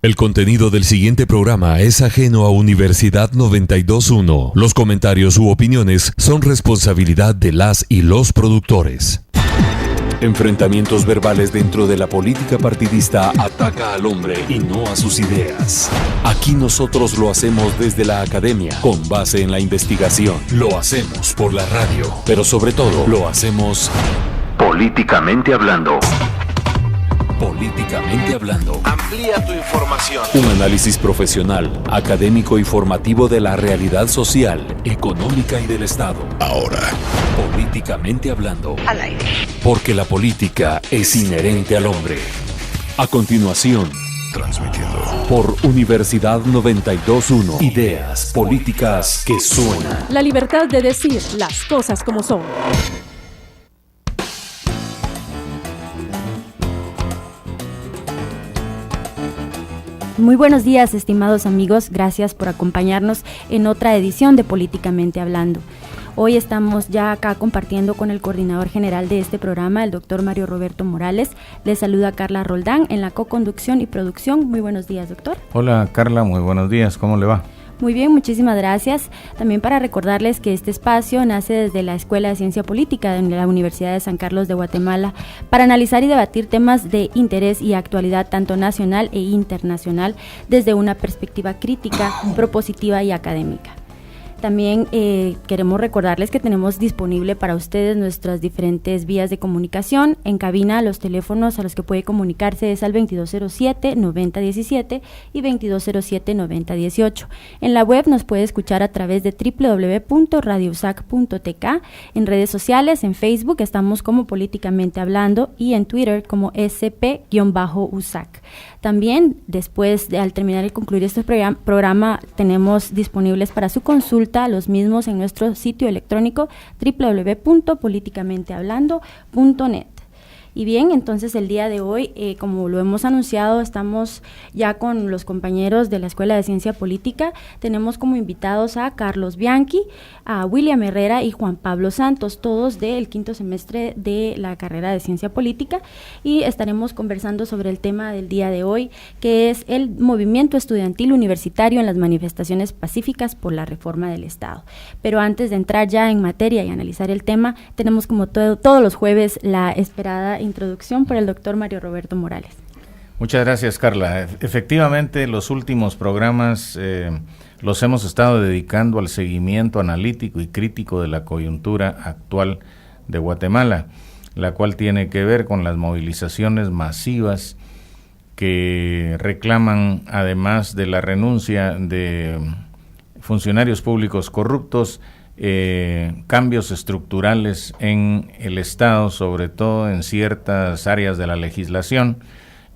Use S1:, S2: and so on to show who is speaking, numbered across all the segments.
S1: El contenido del siguiente programa es ajeno a Universidad 92.1. Los comentarios u opiniones son responsabilidad de las y los productores. Enfrentamientos verbales dentro de la política partidista ataca al hombre y no a sus ideas. Aquí nosotros lo hacemos desde la academia, con base en la investigación. Lo hacemos por la radio, pero sobre todo lo hacemos políticamente hablando. Políticamente hablando.
S2: Amplía tu información.
S1: Un análisis profesional, académico y formativo de la realidad social, económica y del Estado. Ahora, políticamente hablando.
S3: Al aire.
S1: Porque la política es inherente al hombre. A continuación, transmitiendo por Universidad 92.1. Ideas políticas que suenan.
S4: La libertad de decir las cosas como son.
S5: Muy buenos días, estimados amigos. Gracias por acompañarnos en otra edición de Políticamente Hablando. Hoy estamos ya acá compartiendo con el coordinador general de este programa, el doctor Mario Roberto Morales. Les saluda Carla Roldán en la co-conducción y producción. Muy buenos días, doctor.
S6: Hola, Carla. Muy buenos días. ¿Cómo le va?
S5: Muy bien, muchísimas gracias. También para recordarles que este espacio nace desde la Escuela de Ciencia Política de la Universidad de San Carlos de Guatemala para analizar y debatir temas de interés y actualidad tanto nacional e internacional desde una perspectiva crítica, propositiva y académica. También queremos recordarles que tenemos disponible para ustedes nuestras diferentes vías de comunicación. En cabina, los teléfonos a los que puede comunicarse es al 2207-9017 y 2207-9018. En la web nos puede escuchar a través de www.radiousac.tk. En redes sociales, en Facebook estamos como Políticamente Hablando y en Twitter como SP-USAC. También, al terminar y concluir este programa, tenemos disponibles para su consulta los mismos en nuestro sitio electrónico www.politicamentehablando.net. Y bien, entonces el día de hoy, como lo hemos anunciado, estamos ya con los compañeros de la Escuela de Ciencia Política. Tenemos como invitados a Carlos Bianchi, a William Herrera y Juan Pablo Santos, todos del quinto semestre de la carrera de Ciencia Política, y estaremos conversando sobre el tema del día de hoy, que es el movimiento estudiantil universitario en las manifestaciones pacíficas por la reforma del Estado. Pero antes de entrar ya en materia y analizar el tema, tenemos como todos los jueves la esperada introducción por el doctor Mario Roberto Morales.
S6: Muchas gracias, Carla. Efectivamente, los últimos programas los hemos estado dedicando al seguimiento analítico y crítico de la coyuntura actual de Guatemala, la cual tiene que ver con las movilizaciones masivas que reclaman, además de la renuncia de funcionarios públicos corruptos, cambios estructurales en el Estado, sobre todo en ciertas áreas de la legislación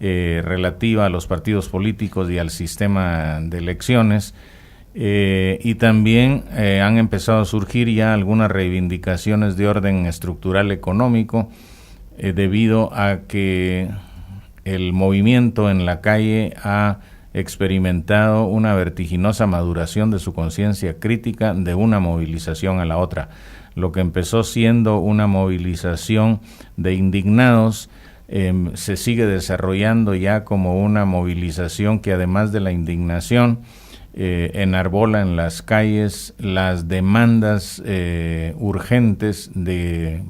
S6: relativa a los partidos políticos y al sistema de elecciones, y también han empezado a surgir ya algunas reivindicaciones de orden estructural económico debido a que el movimiento en la calle ha experimentado una vertiginosa maduración de su conciencia crítica de una movilización a la otra. Lo que empezó siendo una movilización de indignados se sigue desarrollando ya como una movilización que, además de la indignación, enarbola en las calles las demandas urgentes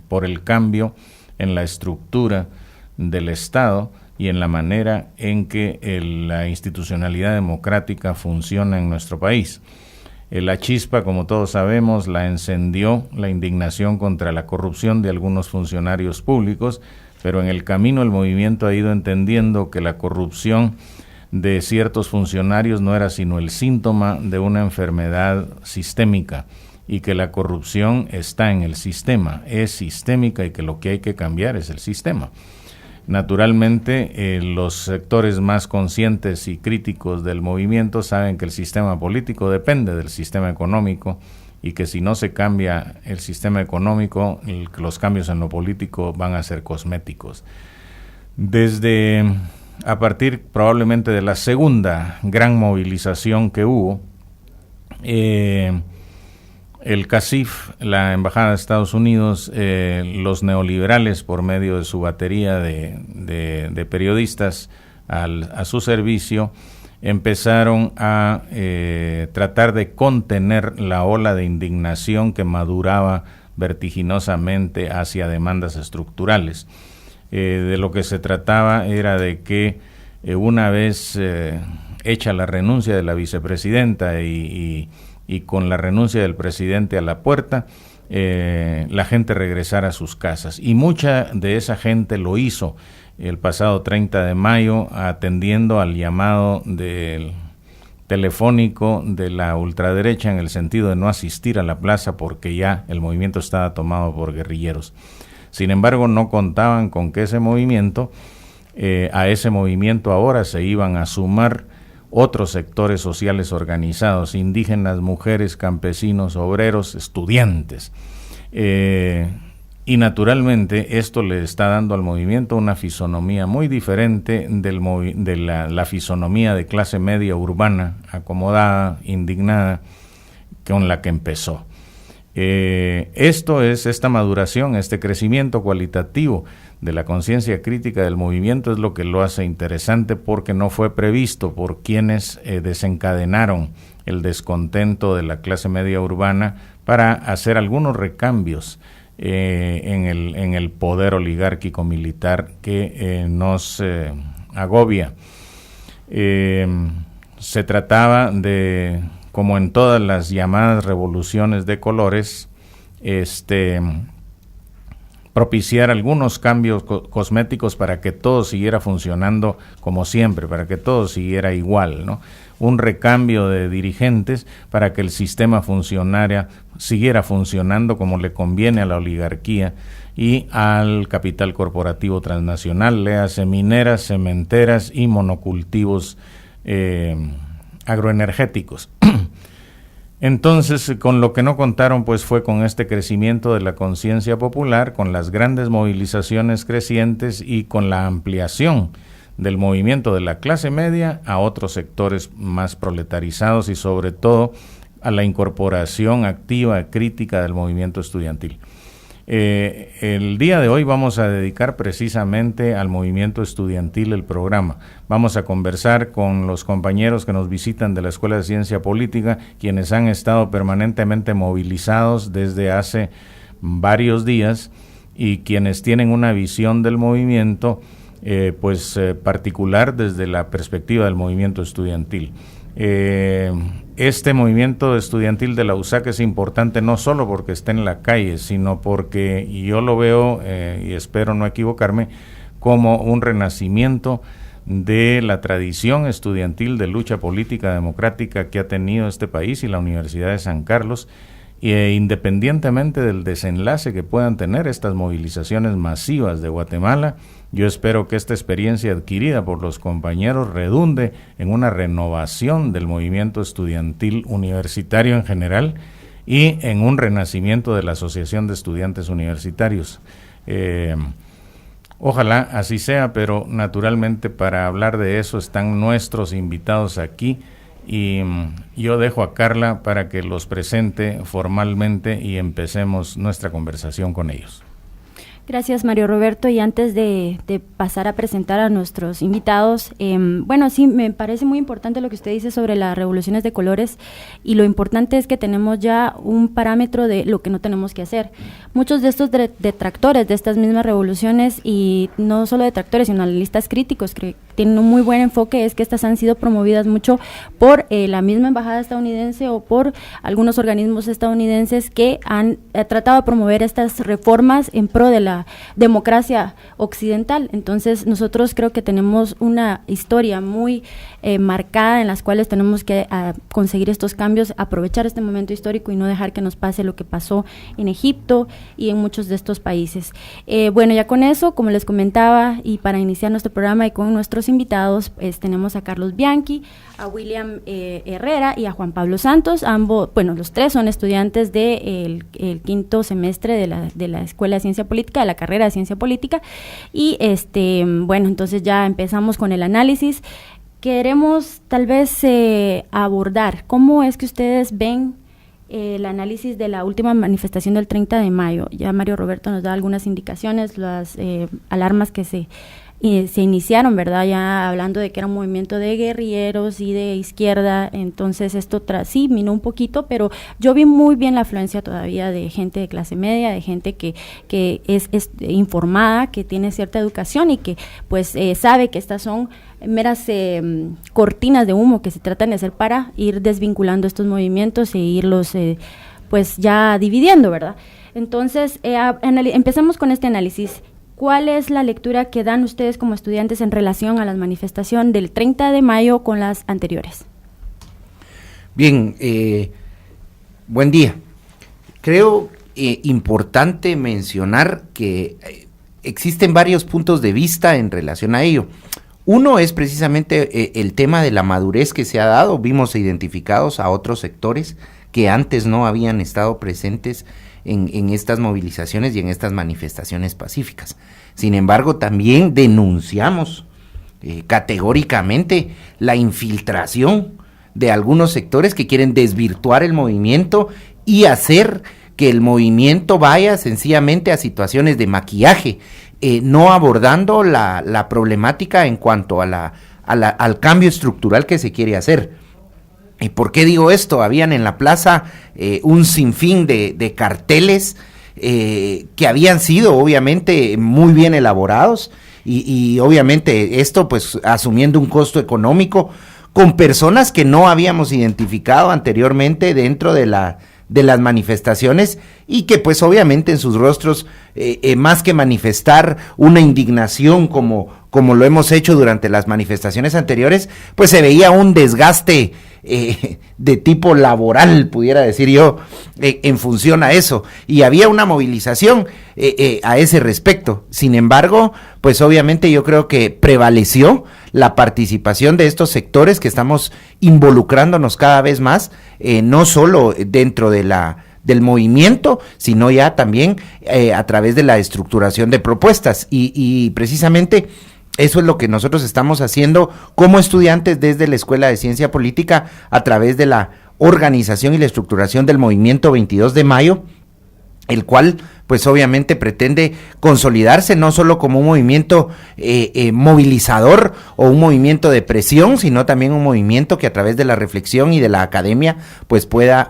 S6: por el cambio en la estructura del Estado y en la manera en que la institucionalidad democrática funciona en nuestro país. La chispa, como todos sabemos, la encendió la indignación contra la corrupción de algunos funcionarios públicos, pero en el camino el movimiento ha ido entendiendo que la corrupción de ciertos funcionarios no era sino el síntoma de una enfermedad sistémica, y que la corrupción está en el sistema, es sistémica, y que lo que hay que cambiar es el sistema. Naturalmente, los sectores más conscientes y críticos del movimiento saben que el sistema político depende del sistema económico y que si no se cambia el sistema económico, los cambios en lo político van a ser cosméticos. A partir probablemente de la segunda gran movilización que hubo, el CACIF, la Embajada de Estados Unidos, los neoliberales, por medio de su batería de periodistas a su servicio, empezaron a tratar de contener la ola de indignación que maduraba vertiginosamente hacia demandas estructurales. De lo que se trataba era de que una vez hecha la renuncia de la vicepresidenta y con la renuncia del presidente a la puerta, la gente regresara a sus casas. Y mucha de esa gente lo hizo el pasado 30 de mayo, atendiendo al llamado del telefónico de la ultraderecha en el sentido de no asistir a la plaza porque ya el movimiento estaba tomado por guerrilleros. Sin embargo, no contaban con que ese movimiento, a ese movimiento ahora se iban a sumar otros sectores sociales organizados, indígenas, mujeres, campesinos, obreros, estudiantes. Y naturalmente esto le está dando al movimiento una fisonomía muy diferente de la fisonomía de clase media urbana, acomodada, indignada, con la que empezó. Esta maduración, este crecimiento cualitativo de la conciencia crítica del movimiento es lo que lo hace interesante, porque no fue previsto por quienes desencadenaron el descontento de la clase media urbana para hacer algunos recambios en el poder oligárquico militar que nos agobia. Se trataba de, como en todas las llamadas revoluciones de colores, propiciar algunos cambios cosméticos para que todo siguiera funcionando como siempre, para que todo siguiera igual, ¿no? Un recambio de dirigentes para que el sistema siguiera funcionando como le conviene a la oligarquía y al capital corporativo transnacional, léase mineras, cementeras y monocultivos agroenergéticos. Entonces, con lo que no contaron pues fue con este crecimiento de la conciencia popular, con las grandes movilizaciones crecientes y con la ampliación del movimiento de la clase media a otros sectores más proletarizados y sobre todo a la incorporación activa, crítica del movimiento estudiantil. El día de hoy vamos a dedicar precisamente al movimiento estudiantil el programa. Vamos a conversar con los compañeros que nos visitan de la Escuela de Ciencia Política, quienes han estado permanentemente movilizados desde hace varios días y quienes tienen una visión del movimiento particular desde la perspectiva del movimiento estudiantil. Este movimiento estudiantil de la USAC es importante no solo porque está en la calle, sino porque, y yo lo veo, y espero no equivocarme, como un renacimiento de la tradición estudiantil de lucha política democrática que ha tenido este país y la Universidad de San Carlos, independientemente del desenlace que puedan tener estas movilizaciones masivas de Guatemala. Yo espero que esta experiencia adquirida por los compañeros redunde en una renovación del movimiento estudiantil universitario en general y en un renacimiento de la Asociación de Estudiantes Universitarios. Ojalá así sea, pero naturalmente para hablar de eso están nuestros invitados aquí. Y yo dejo a Carla para que los presente formalmente y empecemos nuestra conversación con ellos.
S5: Gracias, Mario Roberto. Y antes de pasar a presentar a nuestros invitados, bueno, sí, me parece muy importante lo que usted dice sobre las revoluciones de colores, y lo importante es que tenemos ya un parámetro de lo que no tenemos que hacer. Muchos de estos detractores de estas mismas revoluciones, y no solo detractores, sino analistas críticos, que tienen un muy buen enfoque, es que estas han sido promovidas mucho por la misma embajada estadounidense o por algunos organismos estadounidenses que han tratado de promover estas reformas en pro de la democracia occidental. Entonces nosotros creo que tenemos una historia muy marcada en las cuales tenemos que conseguir estos cambios, aprovechar este momento histórico y no dejar que nos pase lo que pasó en Egipto y en muchos de estos países. Bueno, ya con eso, como les comentaba, y para iniciar nuestro programa y con nuestros invitados, pues tenemos a Carlos Bianchi, a William Herrera y a Juan Pablo Santos. Ambos, bueno, los tres son estudiantes del quinto semestre de la Escuela de Ciencia Política, de la carrera de Ciencia Política. Y bueno, entonces ya empezamos con el análisis. Queremos tal vez abordar cómo es que ustedes ven el análisis de la última manifestación del 30 de mayo. Ya Mario Roberto nos da algunas indicaciones, las alarmas que se se iniciaron, ¿verdad? Ya hablando de que era un movimiento de guerrilleros y de izquierda, entonces esto sí minó un poquito, pero yo vi muy bien la afluencia todavía de gente de clase media, de gente que es informada, que tiene cierta educación y que pues sabe que estas son meras cortinas de humo que se tratan de hacer para ir desvinculando estos movimientos e irlos pues ya dividiendo, ¿verdad? Entonces, empezamos con este análisis. ¿Cuál es la lectura que dan ustedes como estudiantes en relación a la manifestación del 30 de mayo con las anteriores?
S2: Bien, buen día. Creo importante mencionar que existen varios puntos de vista en relación a ello. Uno es precisamente el tema de la madurez que se ha dado. Vimos identificados a otros sectores que antes no habían estado presentes en estas movilizaciones y en estas manifestaciones pacíficas. Sin embargo, también denunciamos categóricamente la infiltración de algunos sectores que quieren desvirtuar el movimiento y hacer que el movimiento vaya sencillamente a situaciones de maquillaje, no abordando la problemática en cuanto al cambio estructural que se quiere hacer. ¿Y por qué digo esto? Habían en la plaza un sinfín de carteles que habían sido obviamente muy bien elaborados y obviamente esto pues asumiendo un costo económico con personas que no habíamos identificado anteriormente dentro de las manifestaciones y que pues obviamente en sus rostros más que manifestar una indignación como lo hemos hecho durante las manifestaciones anteriores, pues se veía un desgaste de tipo laboral, pudiera decir yo, en función a eso, y había una movilización a ese respecto. Sin embargo, pues obviamente yo creo que prevaleció la participación de estos sectores que estamos involucrándonos cada vez más, no solo dentro del movimiento, sino ya también a través de la estructuración de propuestas, y precisamente eso es lo que nosotros estamos haciendo como estudiantes desde la Escuela de Ciencia Política a través de la organización y la estructuración del movimiento 22 de mayo, el cual pues obviamente pretende consolidarse no solo como un movimiento movilizador o un movimiento de presión, sino también un movimiento que a través de la reflexión y de la academia pues pueda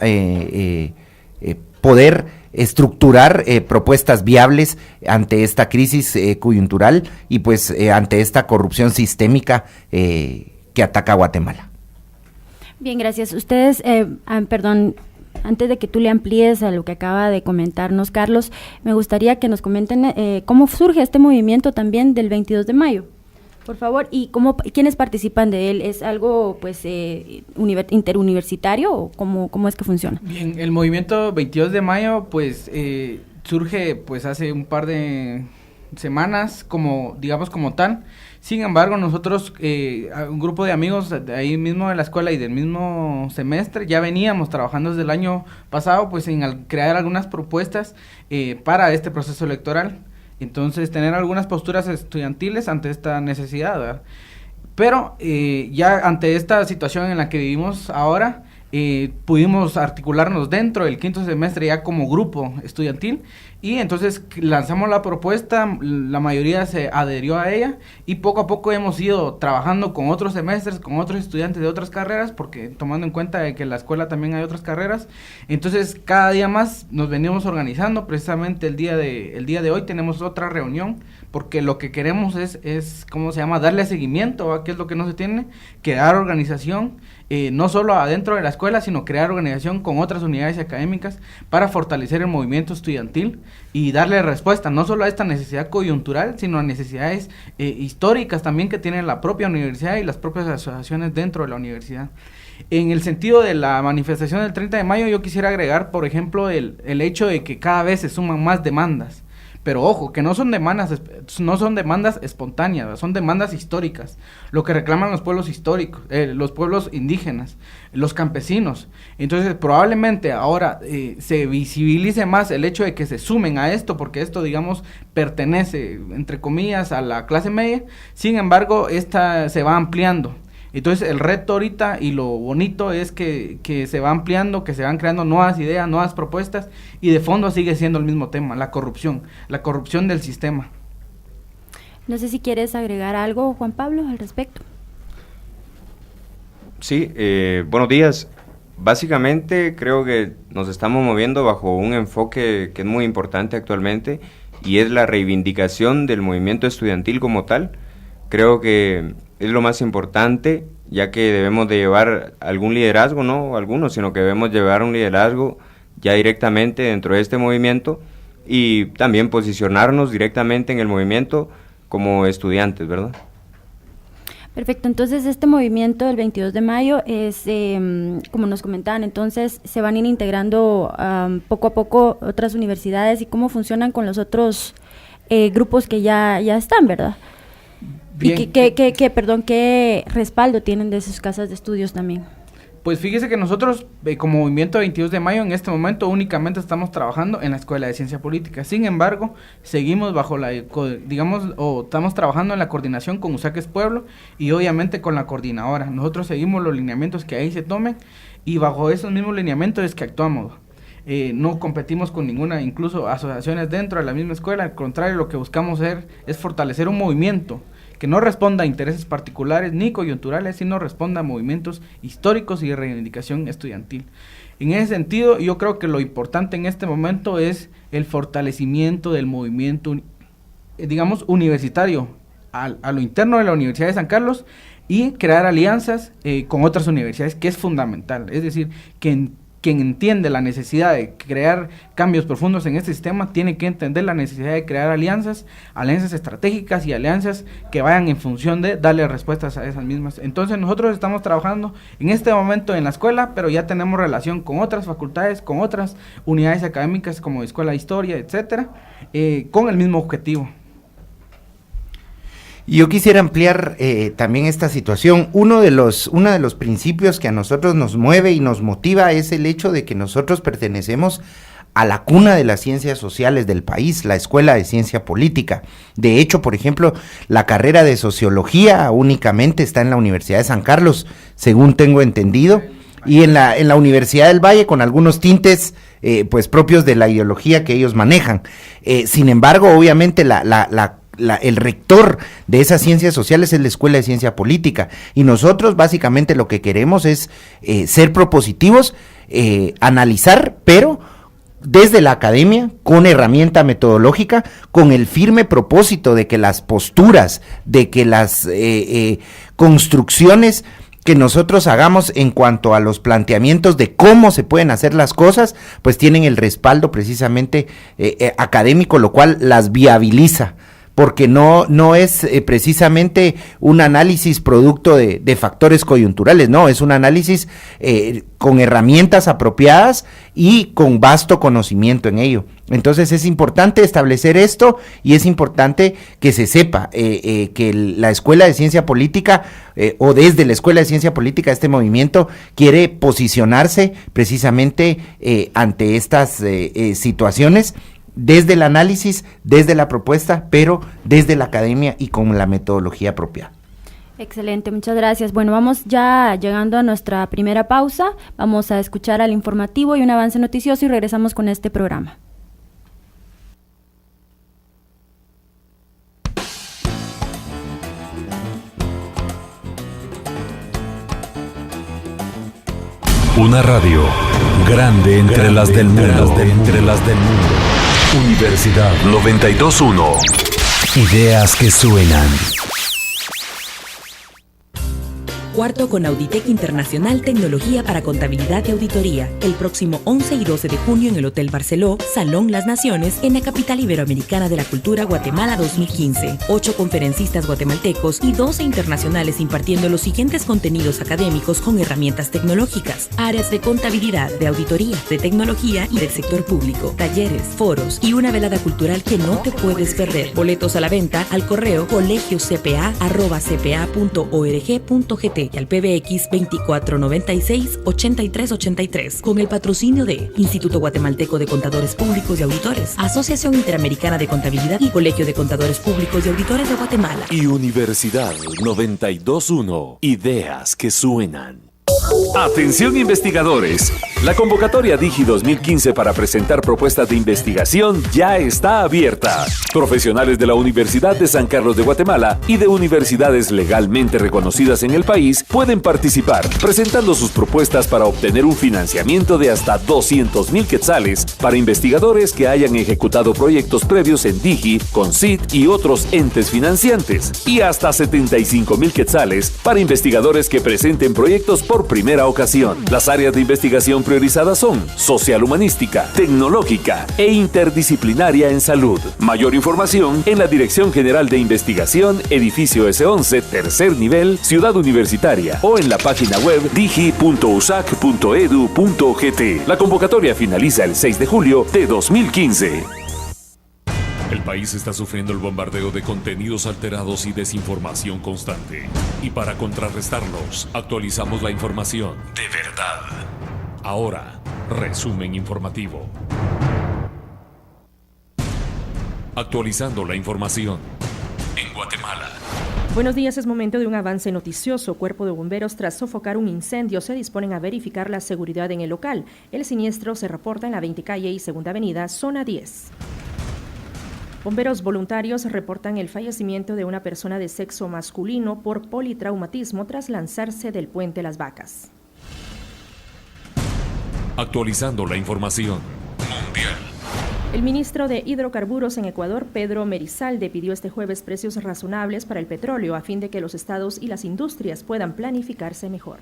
S2: poder estructurar propuestas viables ante esta crisis coyuntural y pues ante esta corrupción sistémica que ataca a Guatemala.
S5: Bien, gracias. Ustedes, perdón, antes de que tú le amplíes a lo que acaba de comentarnos Carlos, me gustaría que nos comenten cómo surge este movimiento también del 22 de mayo. Por favor, ¿y quiénes participan de él? ¿Es algo pues interuniversitario o cómo es que funciona?
S3: Bien, el movimiento 22 de mayo pues surge pues hace un par de semanas como tal. Sin embargo, nosotros, un grupo de amigos de ahí mismo de la escuela y del mismo semestre, ya veníamos trabajando desde el año pasado pues en crear algunas propuestas para este proceso electoral. Entonces, tener algunas posturas estudiantiles ante esta necesidad, ¿verdad? Pero ya ante esta situación en la que vivimos ahora, pudimos articularnos dentro del quinto semestre ya como grupo estudiantil y entonces lanzamos la propuesta, la mayoría se adherió a ella y poco a poco hemos ido trabajando con otros semestres, con otros estudiantes de otras carreras, porque tomando en cuenta de que en la escuela también hay otras carreras, entonces cada día más nos venimos organizando. Precisamente el día de hoy tenemos otra reunión, porque lo que queremos es ¿cómo se llama? Darle seguimiento a qué es lo que no se tiene, crear organización, no solo adentro de la escuela, sino crear organización con otras unidades académicas para fortalecer el movimiento estudiantil y darle respuesta no solo a esta necesidad coyuntural, sino a necesidades históricas también que tiene la propia universidad y las propias asociaciones dentro de la universidad. En el sentido de la manifestación del 30 de mayo, yo quisiera agregar, por ejemplo, el hecho de que cada vez se suman más demandas. Pero ojo, que no son demandas espontáneas, son demandas históricas, lo que reclaman los pueblos históricos, los pueblos indígenas, los campesinos. Entonces probablemente ahora se visibilice más el hecho de que se sumen a esto, porque esto, digamos, pertenece, entre comillas, a la clase media. Sin embargo, esta se va ampliando. Entonces el reto ahorita y lo bonito es que se va ampliando, que se van creando nuevas ideas, nuevas propuestas, y de fondo sigue siendo el mismo tema, la corrupción del sistema.
S5: No sé si quieres agregar algo, Juan Pablo, al respecto.
S7: Sí, buenos días. Básicamente creo que nos estamos moviendo bajo un enfoque que es muy importante actualmente y es la reivindicación del movimiento estudiantil como tal. Creo que es lo más importante, ya que debemos de llevar algún liderazgo, no algunos, sino que debemos llevar un liderazgo ya directamente dentro de este movimiento y también posicionarnos directamente en el movimiento como estudiantes, ¿verdad?
S5: Perfecto, entonces este movimiento del 22 de mayo es, como nos comentaban, entonces se van a ir integrando poco a poco otras universidades y cómo funcionan con los otros grupos que ya están, ¿verdad? Bien. ¿Y qué respaldo tienen de sus casas de estudios también?
S3: Pues fíjese que nosotros, como Movimiento 22 de Mayo, en este momento únicamente estamos trabajando en la Escuela de Ciencia Política. Sin embargo, seguimos bajo estamos trabajando en la coordinación con Usaques Pueblo y obviamente con la coordinadora. Nosotros seguimos los lineamientos que ahí se tomen y bajo esos mismos lineamientos es que actuamos. No competimos con ninguna, incluso asociaciones dentro de la misma escuela. Al contrario, lo que buscamos hacer es fortalecer un movimiento que no responda a intereses particulares ni coyunturales, sino responda a movimientos históricos y de reivindicación estudiantil. En ese sentido, yo creo que lo importante en este momento es el fortalecimiento del movimiento, digamos, universitario, a lo interno de la Universidad de San Carlos y crear alianzas con otras universidades, que es fundamental. Es decir, quien entiende la necesidad de crear cambios profundos en este sistema, tiene que entender la necesidad de crear alianzas estratégicas y alianzas que vayan en función de darle respuestas a esas mismas. Entonces nosotros estamos trabajando en este momento en la escuela, pero ya tenemos relación con otras facultades, con otras unidades académicas como Escuela de Historia, etcétera, con el mismo objetivo.
S2: Yo quisiera ampliar también esta situación. Uno de los principios que a nosotros nos mueve y nos motiva es el hecho de que nosotros pertenecemos a la cuna de las ciencias sociales del país, la Escuela de Ciencia Política. De hecho, por ejemplo, la carrera de Sociología únicamente está en la Universidad de San Carlos, según tengo entendido, y en la Universidad del Valle con algunos tintes pues propios de la ideología que ellos manejan. Sin embargo, obviamente el rector de esas ciencias sociales es la Escuela de Ciencia Política y nosotros básicamente lo que queremos es ser propositivos, analizar, pero desde la academia, con herramienta metodológica, con el firme propósito de que las posturas, de que las construcciones que nosotros hagamos en cuanto a los planteamientos de cómo se pueden hacer las cosas, pues tienen el respaldo precisamente académico, lo cual las viabiliza, porque no es precisamente un análisis producto de factores coyunturales, no, es un análisis con herramientas apropiadas y con vasto conocimiento en ello. Entonces es importante establecer esto y es importante que se sepa que la Escuela de Ciencia Política o desde la Escuela de Ciencia Política este movimiento quiere posicionarse precisamente ante estas situaciones, desde el análisis, desde la propuesta, pero desde la academia y con la metodología propia.
S5: Excelente, muchas gracias. Bueno, vamos ya llegando a nuestra primera pausa, vamos a escuchar al informativo y un avance noticioso y regresamos con este programa.
S1: Una radio grande entre las del mundo. Universidad 921. Ideas que suenan.
S8: Cuarto con Auditec Internacional Tecnología para Contabilidad y Auditoría, el próximo 11 y 12 de junio en el Hotel Barceló, Salón Las Naciones, en la capital iberoamericana de la cultura, Guatemala 2015. 8 conferencistas guatemaltecos y 12 internacionales impartiendo los siguientes contenidos académicos con herramientas tecnológicas, áreas de contabilidad, de auditoría, de tecnología y del sector público, talleres, foros y una velada cultural que no te puedes perder. Boletos a la venta al correo colegiocpa@cpa.org.gt y al PBX 2496-8383, con el patrocinio de Instituto Guatemalteco de Contadores Públicos y Auditores, Asociación Interamericana de Contabilidad y Colegio de Contadores Públicos y Auditores de Guatemala.
S1: Y Universidad 921. Ideas que suenan. Atención investigadores. La convocatoria Digi 2015 para presentar propuestas de investigación ya está abierta. Profesionales de la Universidad de San Carlos de Guatemala y de universidades legalmente reconocidas en el país pueden participar, presentando sus propuestas para obtener un financiamiento de hasta 200,000 quetzales para investigadores que hayan ejecutado proyectos previos en Digi, CONCYT y otros entes financiantes, y hasta 75,000 quetzales para investigadores que presenten proyectos por primera ocasión. Las áreas de investigación priorizadas son social humanística, tecnológica e interdisciplinaria en salud. Mayor información en la Dirección General de Investigación, edificio S11, tercer nivel, Ciudad Universitaria, o en la página web digi.usac.edu.gt. La convocatoria finaliza el 6 de julio de 2015. El país está sufriendo el bombardeo de contenidos alterados y desinformación constante. Y para contrarrestarlos, actualizamos la información de verdad. Ahora, resumen informativo. Actualizando la información en Guatemala.
S9: Buenos días, es momento de un avance noticioso. Cuerpo de Bomberos, tras sofocar un incendio, se disponen a verificar la seguridad en el local. El siniestro se reporta en la 20 calle y Segunda Avenida, zona 10. Bomberos voluntarios reportan el fallecimiento de una persona de sexo masculino por politraumatismo tras lanzarse del puente Las Vacas.
S1: Actualizando la información mundial.
S9: El ministro de Hidrocarburos en Ecuador, Pedro Merizalde, pidió este jueves precios razonables para el petróleo a fin de que los estados y las industrias puedan planificarse mejor.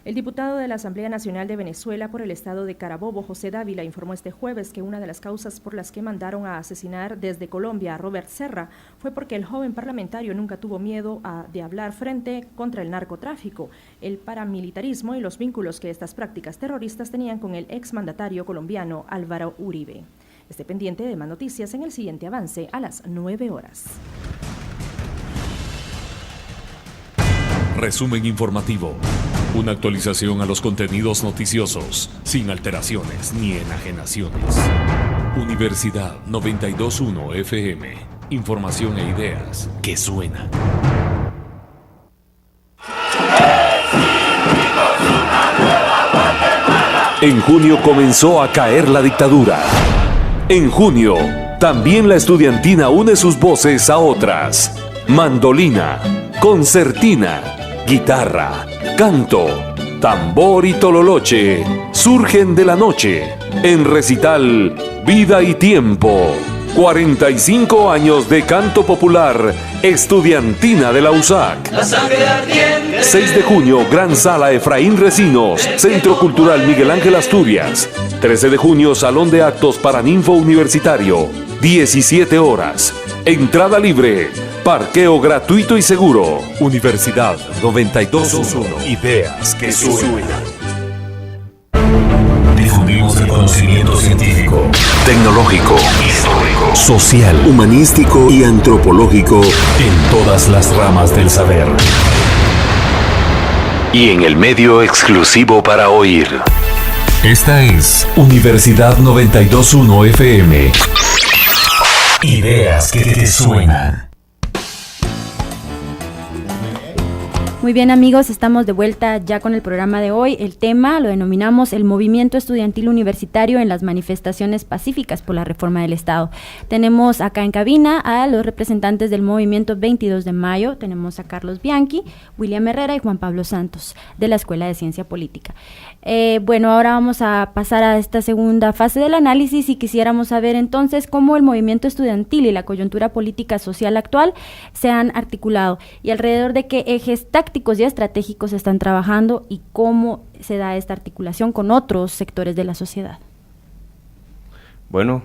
S9: El diputado de la Asamblea Nacional de Venezuela por el estado de Carabobo, José Dávila, informó este jueves que una de las causas por las que mandaron a asesinar desde Colombia a Robert Serra fue porque el joven parlamentario nunca tuvo miedo de hablar frente contra el narcotráfico, el paramilitarismo y los vínculos que estas prácticas terroristas tenían con el exmandatario colombiano Álvaro Uribe. Esté pendiente de más noticias en el siguiente avance a las 9 horas.
S1: Resumen informativo. Una actualización a los contenidos noticiosos, sin alteraciones ni enajenaciones. Universidad 92.1 FM. Información e ideas que suenan. En junio comenzó a caer la dictadura. En junio, también la estudiantina une sus voces a otras. Mandolina, concertina, guitarra, canto, tambor y tololoche surgen de la noche en recital Vida y Tiempo. 45 años de canto popular estudiantina de la USAC. 6 de junio, Gran Sala Efraín Recinos, Centro Cultural Miguel Ángel Asturias. 13 de junio, Salón de Actos Paraninfo Universitario. 17 horas. Entrada libre. Parqueo gratuito y seguro. Universidad 92.1. Ideas que suenan. Difundimos el conocimiento científico, tecnológico, histórico, social, humanístico y antropológico en todas las ramas del saber. Y en el medio exclusivo para oír. Esta es Universidad 92.1 FM. Ideas que te suenan.
S5: Muy bien, amigos, estamos de vuelta ya con el programa de hoy. El tema lo denominamos el movimiento estudiantil universitario en las manifestaciones pacíficas por la reforma del Estado. Tenemos acá en cabina a los representantes del movimiento 22 de mayo. Tenemos a Carlos Bianchi, William Herrera y Juan Pablo Santos de la Escuela de Ciencia Política. Bueno, ahora vamos a pasar a esta segunda fase del análisis y quisiéramos saber entonces cómo el movimiento estudiantil y la coyuntura política social actual se han articulado y alrededor de qué ejes tácticos y estratégicos están trabajando y cómo se da esta articulación con otros sectores de la sociedad.
S7: Bueno,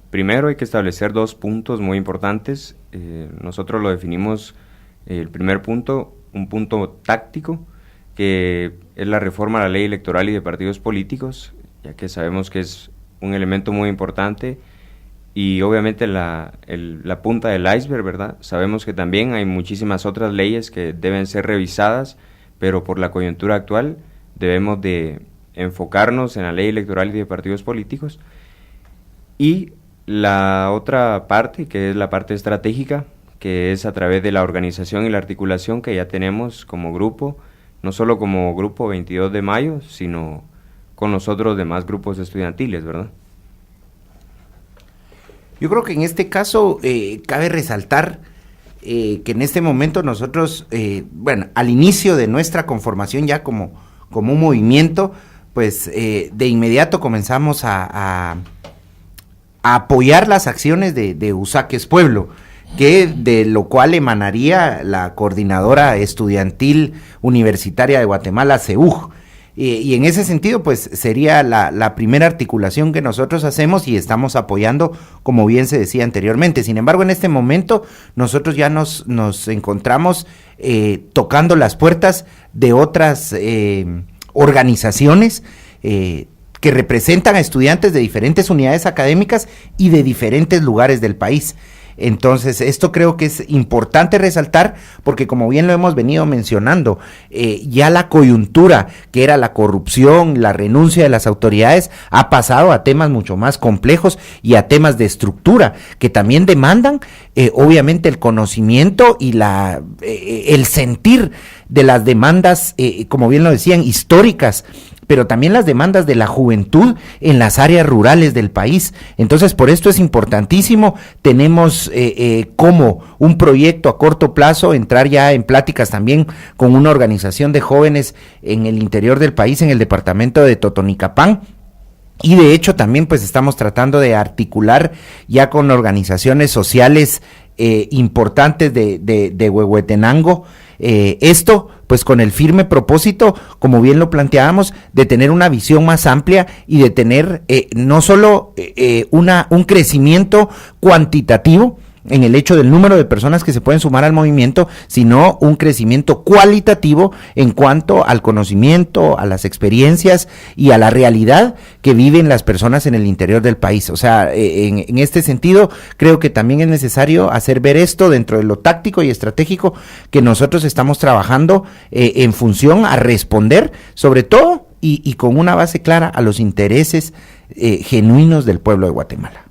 S7: primero hay que establecer dos puntos muy importantes. Nosotros lo definimos, el primer punto, un punto táctico, que es la reforma a la ley electoral y de partidos políticos, ya que sabemos que es un elemento muy importante y obviamente la punta del iceberg, ¿verdad? Sabemos que también hay muchísimas otras leyes que deben ser revisadas, pero por la coyuntura actual debemos de enfocarnos en la ley electoral y de partidos políticos. Y la otra parte, que es la parte estratégica, que es a través de la organización y la articulación que ya tenemos como grupo. no solo como grupo 22 de mayo, sino con los otros demás grupos estudiantiles, ¿verdad?
S2: Yo creo que en este caso cabe resaltar que en este momento nosotros, al inicio de nuestra conformación ya como un movimiento, pues de inmediato comenzamos a apoyar las acciones de Usaques Pueblo, que de lo cual emanaría la Coordinadora Estudiantil Universitaria de Guatemala, CEUG. Y en ese sentido, pues sería la primera articulación que nosotros hacemos y estamos apoyando, como bien se decía anteriormente. Sin embargo, en este momento nosotros ya nos encontramos tocando las puertas de otras organizaciones que representan a estudiantes de diferentes unidades académicas y de diferentes lugares del país. Entonces, esto creo que es importante resaltar porque, como bien lo hemos venido mencionando, ya la coyuntura que era la corrupción, la renuncia de las autoridades, ha pasado a temas mucho más complejos y a temas de estructura que también demandan, obviamente, el conocimiento y el sentir de las demandas, como bien lo decían, históricas, pero también las demandas de la juventud en las áreas rurales del país. Entonces, por esto es importantísimo. Tenemos como un proyecto a corto plazo entrar ya en pláticas también con una organización de jóvenes en el interior del país, en el departamento de Totonicapán. Y de hecho también pues estamos tratando de articular ya con organizaciones sociales importantes de Huehuetenango, esto pues con el firme propósito, como bien lo planteábamos, de tener una visión más amplia y de tener no solo un crecimiento cuantitativo en el hecho del número de personas que se pueden sumar al movimiento, sino un crecimiento cualitativo en cuanto al conocimiento, a las experiencias y a la realidad que viven las personas en el interior del país. O sea, en este sentido, creo que también es necesario hacer ver esto dentro de lo táctico y estratégico que nosotros estamos trabajando en función a responder, sobre todo, y con una base clara a los intereses genuinos del pueblo de Guatemala.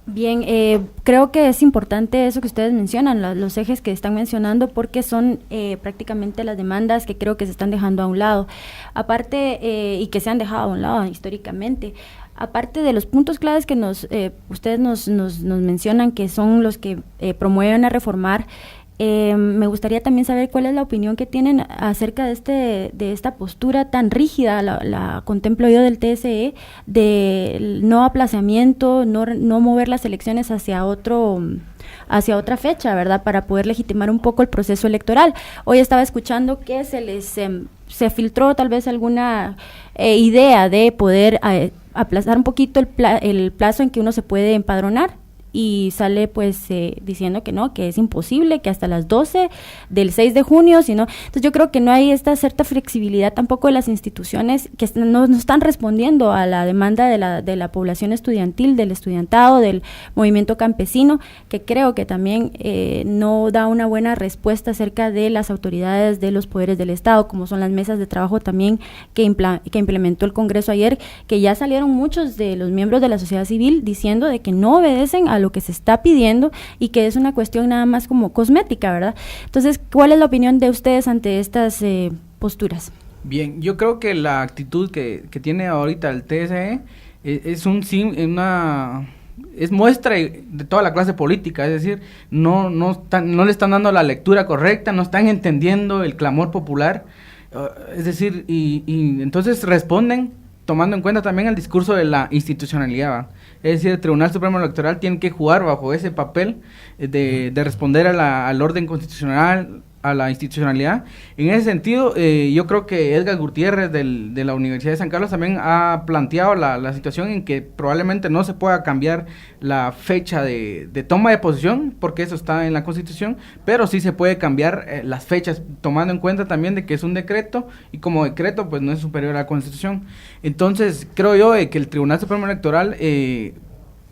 S5: Bien, creo que es importante eso que ustedes mencionan, los ejes que están mencionando, porque son prácticamente las demandas que creo que se están dejando a un lado, aparte, y que se han dejado a un lado históricamente. Aparte de los puntos claves que ustedes nos mencionan, que son los que promueven a reformar, me gustaría también saber cuál es la opinión que tienen acerca de esta postura tan rígida, la contemplo yo del TSE, del no aplazamiento, no mover las elecciones hacia otra fecha, ¿verdad?, para poder legitimar un poco el proceso electoral. Hoy estaba escuchando que se filtró tal vez alguna idea de poder aplazar un poquito el plazo en que uno se puede empadronar, y sale pues diciendo que no, que es imposible, que hasta las 12 del 6 de junio, sino, entonces yo creo que no hay esta cierta flexibilidad tampoco de las instituciones que no están respondiendo a la demanda de la población estudiantil, del estudiantado, del movimiento campesino, que creo que también no da una buena respuesta acerca de las autoridades de los poderes del Estado, como son las mesas de trabajo también que implementó el Congreso ayer, que ya salieron muchos de los miembros de la sociedad civil diciendo de que no obedecen a lo que se está pidiendo y que es una cuestión nada más como cosmética, ¿verdad? Entonces, ¿cuál es la opinión de ustedes ante estas posturas?
S3: Bien, yo creo que la actitud que tiene ahorita el TSE es muestra de toda la clase política, es decir, no le están dando la lectura correcta, no están entendiendo el clamor popular, es decir, y entonces responden tomando en cuenta también el discurso de la institucionalidad, ¿va? Es decir, el Tribunal Supremo Electoral tiene que jugar bajo ese papel de responder al orden constitucional, a la institucionalidad. En ese sentido, yo creo que Edgar Gutiérrez de la Universidad de San Carlos también ha planteado la situación en que probablemente no se pueda cambiar la fecha de toma de posesión, porque eso está en la Constitución, pero sí se puede cambiar las fechas, tomando en cuenta también de que es un decreto, y como decreto pues no es superior a la Constitución. Entonces, creo yo que el Tribunal Supremo Electoral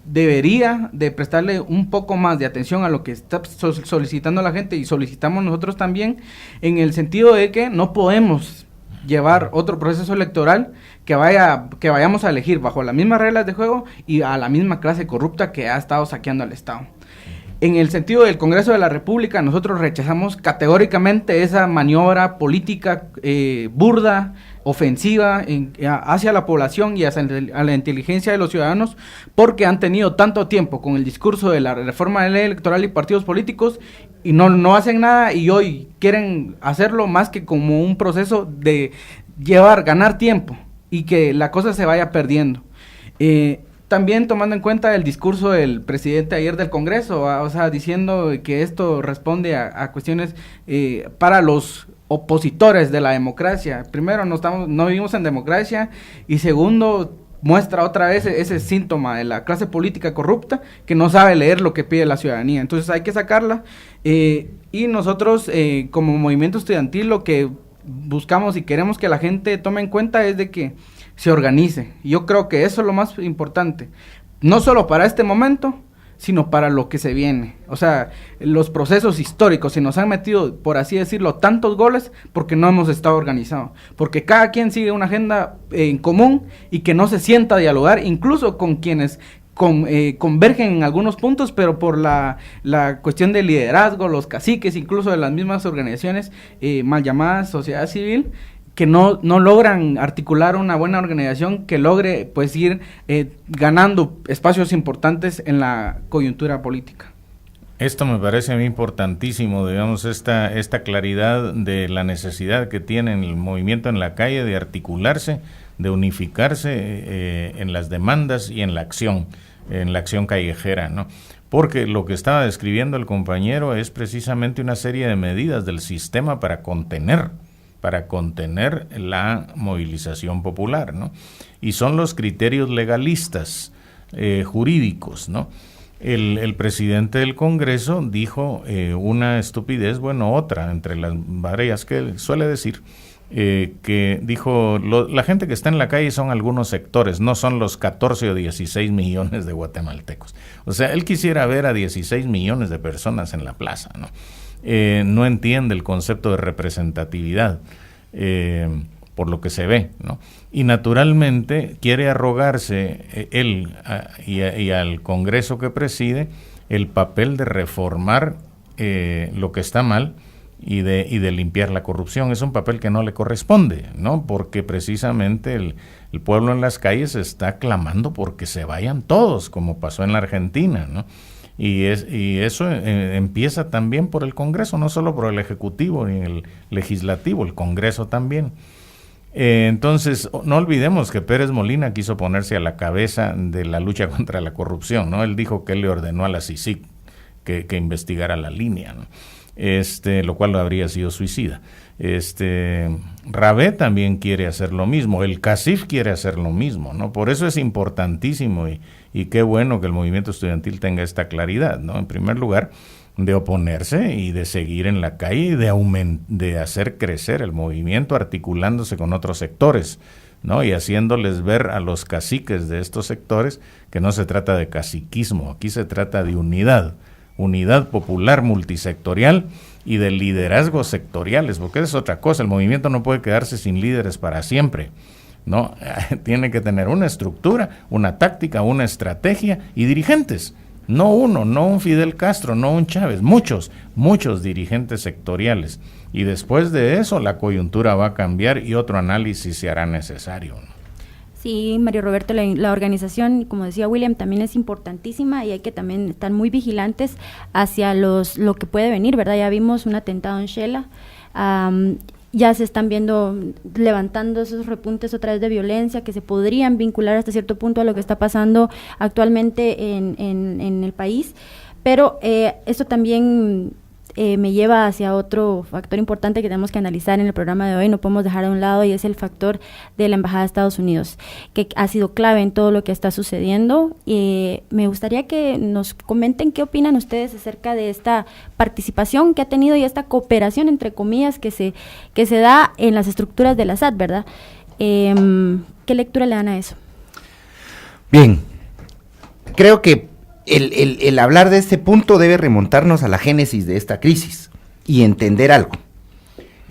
S3: debería de prestarle un poco más de atención a lo que está solicitando la gente, y solicitamos nosotros también, en el sentido de que no podemos llevar otro proceso electoral que vayamos a elegir bajo las mismas reglas de juego y a la misma clase corrupta que ha estado saqueando al Estado. En el sentido del Congreso de la República, nosotros rechazamos categóricamente esa maniobra política burda, ofensiva hacia la población y hacia a la inteligencia de los ciudadanos, porque han tenido tanto tiempo con el discurso de la reforma de la ley electoral y partidos políticos y no hacen nada, y hoy quieren hacerlo más que como un proceso de ganar tiempo y que la cosa se vaya perdiendo. También tomando en cuenta el discurso del presidente ayer del Congreso, o sea, diciendo que esto responde a cuestiones para los opositores de la democracia. Primero, no vivimos en democracia, y segundo, muestra otra vez ese síntoma de la clase política corrupta que no sabe leer lo que pide la ciudadanía. Entonces hay que sacarla, y nosotros como movimiento estudiantil lo que buscamos y queremos que la gente tome en cuenta es de que se organice. Yo creo que eso es lo más importante, no solo para este momento, sino para lo que se viene. O sea, los procesos históricos se nos han metido, por así decirlo, tantos goles porque no hemos estado organizados, porque cada quien sigue una agenda en común y que no se sienta a dialogar, incluso con quienes convergen en algunos puntos, pero por la cuestión del liderazgo, los caciques, incluso de las mismas organizaciones mal llamadas sociedad civil, que no logran articular una buena organización que logre pues ir ganando espacios importantes en la coyuntura política.
S6: Esto me parece a mí importantísimo, digamos, esta claridad de la necesidad que tiene el movimiento en la calle de articularse, de unificarse en las demandas y en la acción callejera, ¿no? Porque lo que estaba describiendo el compañero es precisamente una serie de medidas del sistema para contener la movilización popular, ¿no? Y son los criterios legalistas, jurídicos, ¿no? El presidente del Congreso dijo una estupidez, otra, entre las varias que él suele decir, que dijo, la gente que está en la calle son algunos sectores, no son los 14 o 16 millones de guatemaltecos. O sea, él quisiera ver a 16 millones de personas en la plaza, ¿no? No entiende el concepto de representatividad, por lo que se ve, ¿no? Y naturalmente quiere arrogarse él y al Congreso que preside el papel de reformar lo que está mal y de limpiar la corrupción. Es un papel que no le corresponde, ¿no? Porque precisamente el pueblo en las calles está clamando porque se vayan todos, como pasó en la Argentina, ¿no? Y eso empieza también por el Congreso, no solo por el Ejecutivo ni el Legislativo, el Congreso también. Entonces, no olvidemos que Pérez Molina quiso ponerse a la cabeza de la lucha contra la corrupción, ¿no? Él dijo que él le ordenó a la CICIG que investigara la línea, ¿no? Lo cual habría sido suicida. Rabé también quiere hacer lo mismo, el CACIF quiere hacer lo mismo, ¿no? Por eso es importantísimo y qué bueno que el movimiento estudiantil tenga esta claridad, ¿no? En primer lugar, de oponerse y de seguir en la calle y de hacer crecer el movimiento articulándose con otros sectores, ¿no? Y haciéndoles ver a los caciques de estos sectores que no se trata de caciquismo, aquí se trata de unidad popular multisectorial y de liderazgos sectoriales, porque es otra cosa, el movimiento no puede quedarse sin líderes para siempre, ¿no? Tiene que tener una estructura, una táctica, una estrategia y dirigentes, no un Fidel Castro, no un Chávez, muchos dirigentes sectoriales, y después de eso la coyuntura va a cambiar y otro análisis se hará necesario, ¿no?
S5: Sí, Mario Roberto, la organización, como decía William, también es importantísima y hay que también estar muy vigilantes hacia lo que puede venir, ¿verdad? Ya vimos un atentado en Shela, ya se están levantando esos repuntes otra vez de violencia que se podrían vincular hasta cierto punto a lo que está pasando actualmente en el país, pero esto también me lleva hacia otro factor importante que tenemos que analizar en el programa de hoy, no podemos dejar a un lado, y es el factor de la Embajada de Estados Unidos, que ha sido clave en todo lo que está sucediendo. Me gustaría que nos comenten qué opinan ustedes acerca de esta participación que ha tenido y esta cooperación, entre comillas, que se da en las estructuras de la SAT, ¿verdad? ¿Qué lectura le dan a eso?
S2: Bien, creo que el hablar de este punto debe remontarnos a la génesis de esta crisis y entender algo.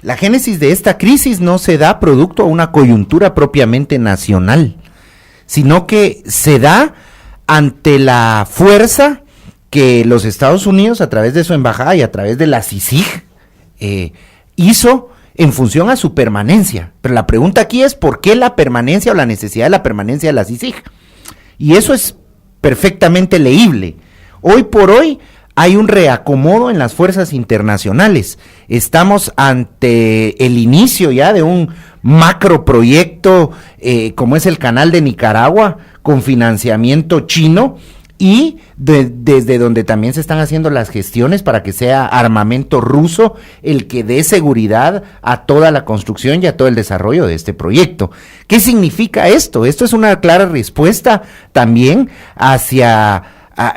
S2: La génesis de esta crisis no se da producto a una coyuntura propiamente nacional, sino que se da ante la fuerza que los Estados Unidos, a través de su embajada y a través de la CICIG, hizo en función a su permanencia. Pero la pregunta aquí es, ¿por qué la permanencia o la necesidad de la permanencia de la CICIG? Y eso es perfectamente leíble. Hoy por hoy hay un reacomodo en las fuerzas internacionales. Estamos ante el inicio ya de un macroproyecto como es el Canal de Nicaragua, con financiamiento chino, y desde donde también se están haciendo las gestiones para que sea armamento ruso el que dé seguridad a toda la construcción y a todo el desarrollo de este proyecto. ¿Qué significa esto? Esto es una clara respuesta también hacia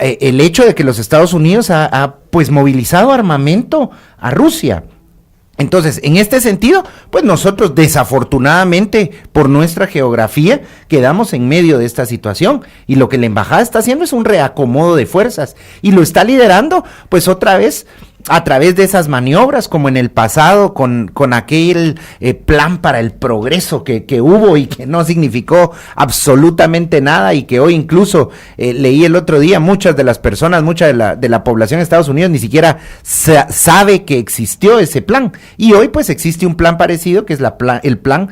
S2: el hecho de que los Estados Unidos ha pues movilizado armamento a Rusia. Entonces, en este sentido, pues nosotros desafortunadamente por nuestra geografía quedamos en medio de esta situación, y lo que la embajada está haciendo es un reacomodo de fuerzas, y lo está liderando pues otra vez a través de esas maniobras, como en el pasado con aquel plan para el progreso que hubo y que no significó absolutamente nada, y que hoy incluso leí el otro día, muchas de las personas, mucha de la población de Estados Unidos ni siquiera sabe que existió ese plan, y hoy pues existe un plan parecido, que es el plan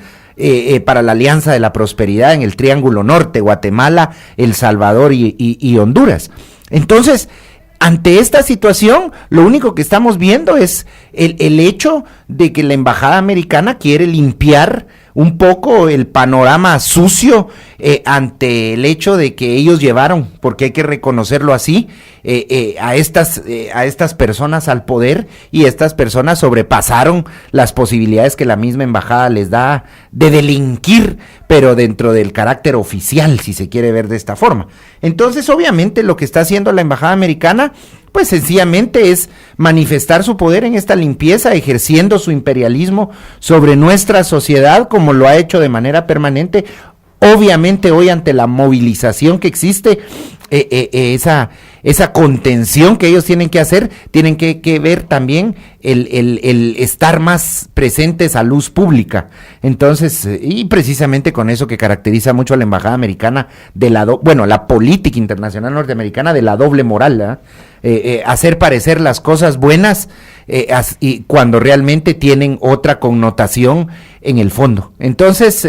S2: para la Alianza de la Prosperidad en el Triángulo Norte, Guatemala, El Salvador y Honduras. Entonces, ante esta situación, lo único que estamos viendo es el hecho de que la embajada americana quiere limpiar un poco el panorama sucio ante el hecho de que ellos llevaron, porque hay que reconocerlo así, a estas personas al poder, y estas personas sobrepasaron las posibilidades que la misma embajada les da de delinquir, pero dentro del carácter oficial, si se quiere ver de esta forma. Entonces, obviamente, lo que está haciendo la embajada americana, pues sencillamente es manifestar su poder en esta limpieza, ejerciendo su imperialismo sobre nuestra sociedad, como lo ha hecho de manera permanente. Obviamente hoy, ante la movilización que existe, esa contención que ellos tienen que hacer, tienen que ver también el estar más presentes a luz pública. Entonces, y precisamente con eso que caracteriza mucho a la embajada americana, la política internacional norteamericana, de la doble moral, ¿verdad? Hacer parecer las cosas buenas y cuando realmente tienen otra connotación en el fondo. Entonces,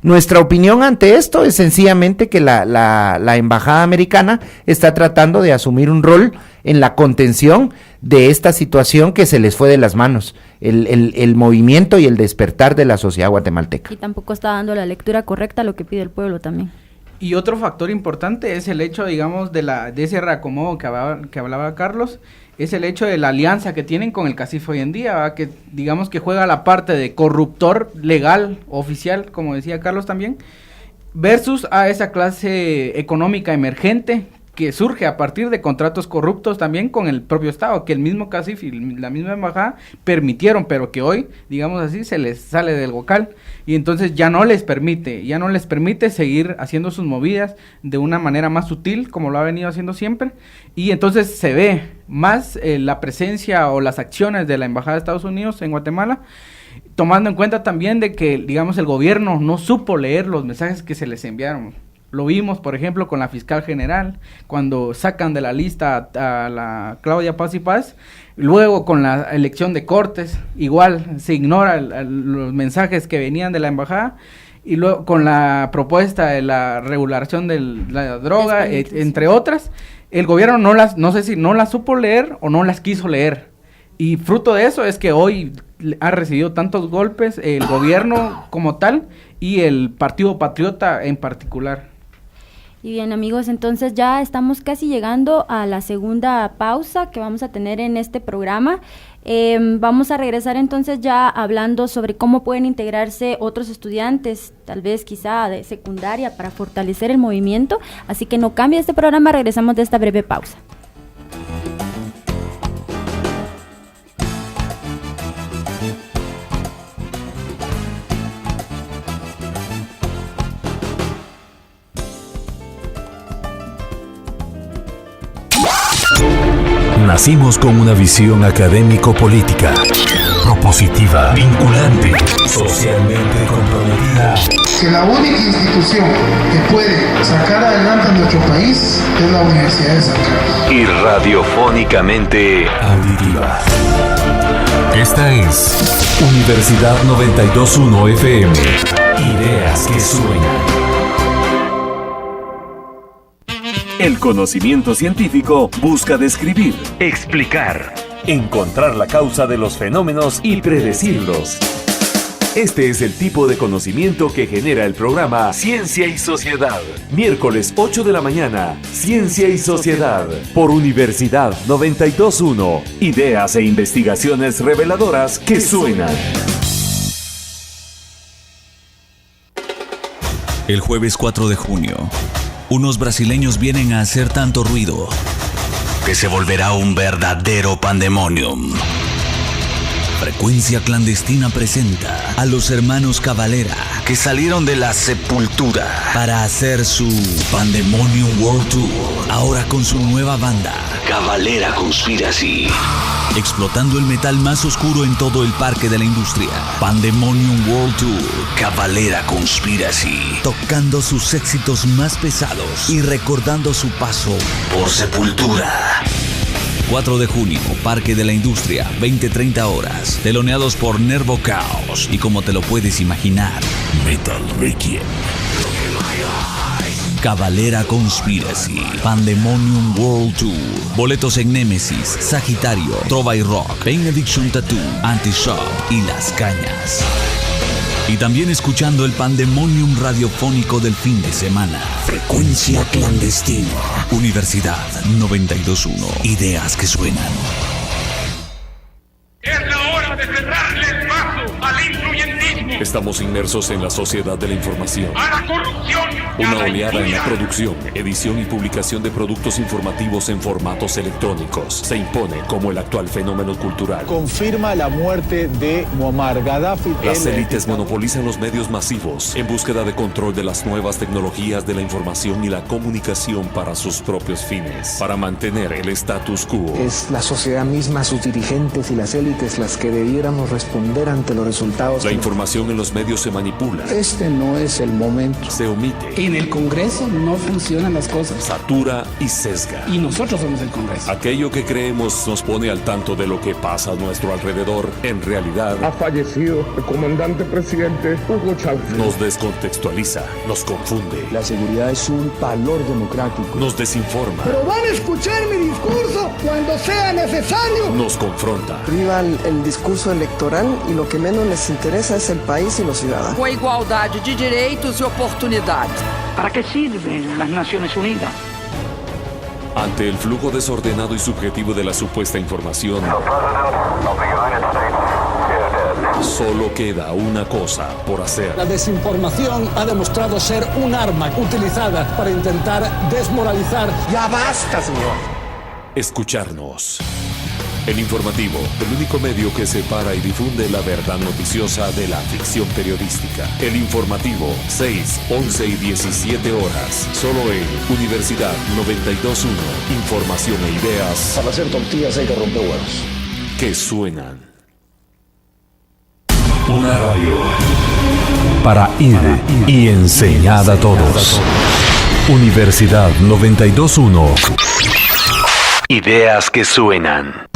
S2: nuestra opinión ante esto es sencillamente que la embajada americana está tratando de asumir un rol en la contención de esta situación que se les fue de las manos, el movimiento y el despertar de la sociedad guatemalteca.
S5: Y tampoco está dando la lectura correcta a lo que pide el pueblo también.
S3: Y otro factor importante es el hecho, digamos, de ese reacomodo que hablaba Carlos, es el hecho de la alianza que tienen con el CACIF hoy en día, ¿verdad? Que digamos que juega la parte de corruptor legal, oficial, como decía Carlos también, versus a esa clase económica emergente que surge a partir de contratos corruptos también con el propio Estado, que el mismo CACIF y la misma embajada permitieron, pero que hoy, digamos así, se les sale del bocal, y entonces ya no les permite seguir haciendo sus movidas de una manera más sutil, como lo ha venido haciendo siempre, y entonces se ve más la presencia o las acciones de la embajada de Estados Unidos en Guatemala, tomando en cuenta también de que, digamos, el gobierno no supo leer los mensajes que se les enviaron. Lo vimos, por ejemplo, con la fiscal general, cuando sacan de la lista a la Claudia Paz y Paz, luego con la elección de Cortes, igual se ignora los mensajes que venían de la embajada, y luego con la propuesta de la regulación de la droga, entre otras, el gobierno no sé si no las supo leer o no las quiso leer, y fruto de eso es que hoy ha recibido tantos golpes el gobierno como tal y el Partido Patriota en particular.
S5: Y bien, amigos, entonces ya estamos casi llegando a la segunda pausa que vamos a tener en este programa. Vamos a regresar entonces ya hablando sobre cómo pueden integrarse otros estudiantes, tal vez quizá de secundaria, para fortalecer el movimiento. Así que no cambie este programa, regresamos de esta breve pausa.
S1: Nacimos con una visión académico-política. propositiva, vinculante, socialmente comprometida.
S10: Que la única institución que puede sacar adelante a nuestro país es la Universidad de San Carlos.
S1: Y radiofónicamente auditiva. Esta es Universidad 92.1 FM. Ideas que suenan. El conocimiento científico busca describir, explicar, encontrar la causa de los fenómenos y predecirlos. Este es el tipo de conocimiento que genera el programa Ciencia y Sociedad. Miércoles 8 de la mañana, Ciencia y Sociedad, por Universidad 92.1. Ideas e investigaciones reveladoras que suenan.
S11: El jueves 4 de junio, unos brasileños vienen a hacer tanto ruido que se volverá un verdadero pandemonium. Frecuencia Clandestina presenta a los hermanos Cavalera, que salieron de la sepultura para hacer su Pandemonium World Tour, ahora con su nueva banda, Cavalera Conspiracy. Explotando el metal más oscuro en todo el parque de la industria. Pandemonium World Tour, Cavalera Conspiracy. Tocando sus éxitos más pesados y recordando su paso por Sepultura. 4 de junio, Parque de la Industria, 20-30 horas. Teloneados por Nervo Chaos. Y como te lo puedes imaginar, Metal Requiem. Cavalera Conspiracy, Pandemonium World Tour. Boletos en Némesis, Sagitario, Trova y Rock, Pain Addiction Tattoo, Anti-Shock y Las Cañas. Y también escuchando el Pandemonium radiofónico del fin de semana. Frecuencia Clandestina. Universidad 92.1. Ideas que suenan.
S12: Es la hora de cerrarle el paso al influyentismo.
S1: Estamos inmersos en la sociedad de la información.
S12: A la corrupción.
S1: Una oleada en la producción, edición y publicación de productos informativos en formatos electrónicos. Se impone como el actual fenómeno cultural.
S13: Confirma la muerte de Muammar Gaddafi.
S1: Las élites monopolizan los medios masivos en búsqueda de control de las nuevas tecnologías de la información y la comunicación para sus propios fines, para mantener el status quo.
S14: Es la sociedad misma, sus dirigentes y las élites las que debiéramos responder ante los resultados.
S1: La información en los medios se manipula.
S14: Este no es el momento.
S1: Se omite.
S15: En el Congreso no funcionan las cosas.
S1: Satura y sesga.
S15: Y nosotros somos el Congreso.
S1: Aquello que creemos nos pone al tanto de lo que pasa a nuestro alrededor, en realidad...
S16: Ha fallecido el comandante presidente Hugo Chávez.
S1: Nos descontextualiza, nos confunde.
S14: La seguridad es un valor democrático.
S1: Nos desinforma.
S17: Pero van a escuchar mi discurso cuando sea necesario.
S1: Nos confronta.
S18: Priva el discurso electoral y lo que menos les interesa es el país y los ciudadanos.
S19: Com a igualdade de direitos e oportunidades.
S20: ¿Para qué sirven las Naciones Unidas?
S1: Ante el flujo desordenado y subjetivo de la supuesta información, solo queda una cosa por hacer.
S21: La desinformación ha demostrado ser un arma utilizada para intentar desmoralizar.
S22: ¡Ya basta, señor!
S1: Escucharnos. El Informativo, el único medio que separa y difunde la verdad noticiosa de la ficción periodística. El Informativo, 6, 11 y 17 horas. Solo en Universidad 92.1. Información e ideas.
S22: Para hacer tortillas hay que romper huevos.
S1: Que suenan. Una radio. Para ir y enseñar a todos. Universidad 92.1. Ideas que suenan.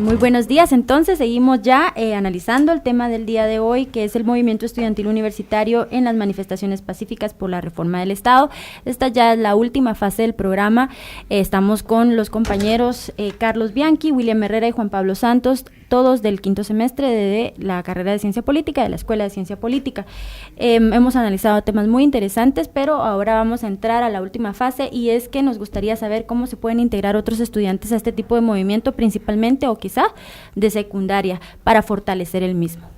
S5: Muy buenos días, entonces seguimos ya analizando el tema del día de hoy, que es el movimiento estudiantil universitario en las manifestaciones pacíficas por la reforma del Estado. Esta ya es la última fase del programa. Estamos con los compañeros Carlos Bianchi, William Herrera y Juan Pablo Santos, todos del quinto semestre de la carrera de Ciencia Política, de la Escuela de Ciencia Política. Hemos analizado temas muy interesantes, pero ahora vamos a entrar a la última fase, y es que nos gustaría saber cómo se pueden integrar otros estudiantes a este tipo de movimiento, principalmente o quizá de secundaria, para fortalecer el mismo.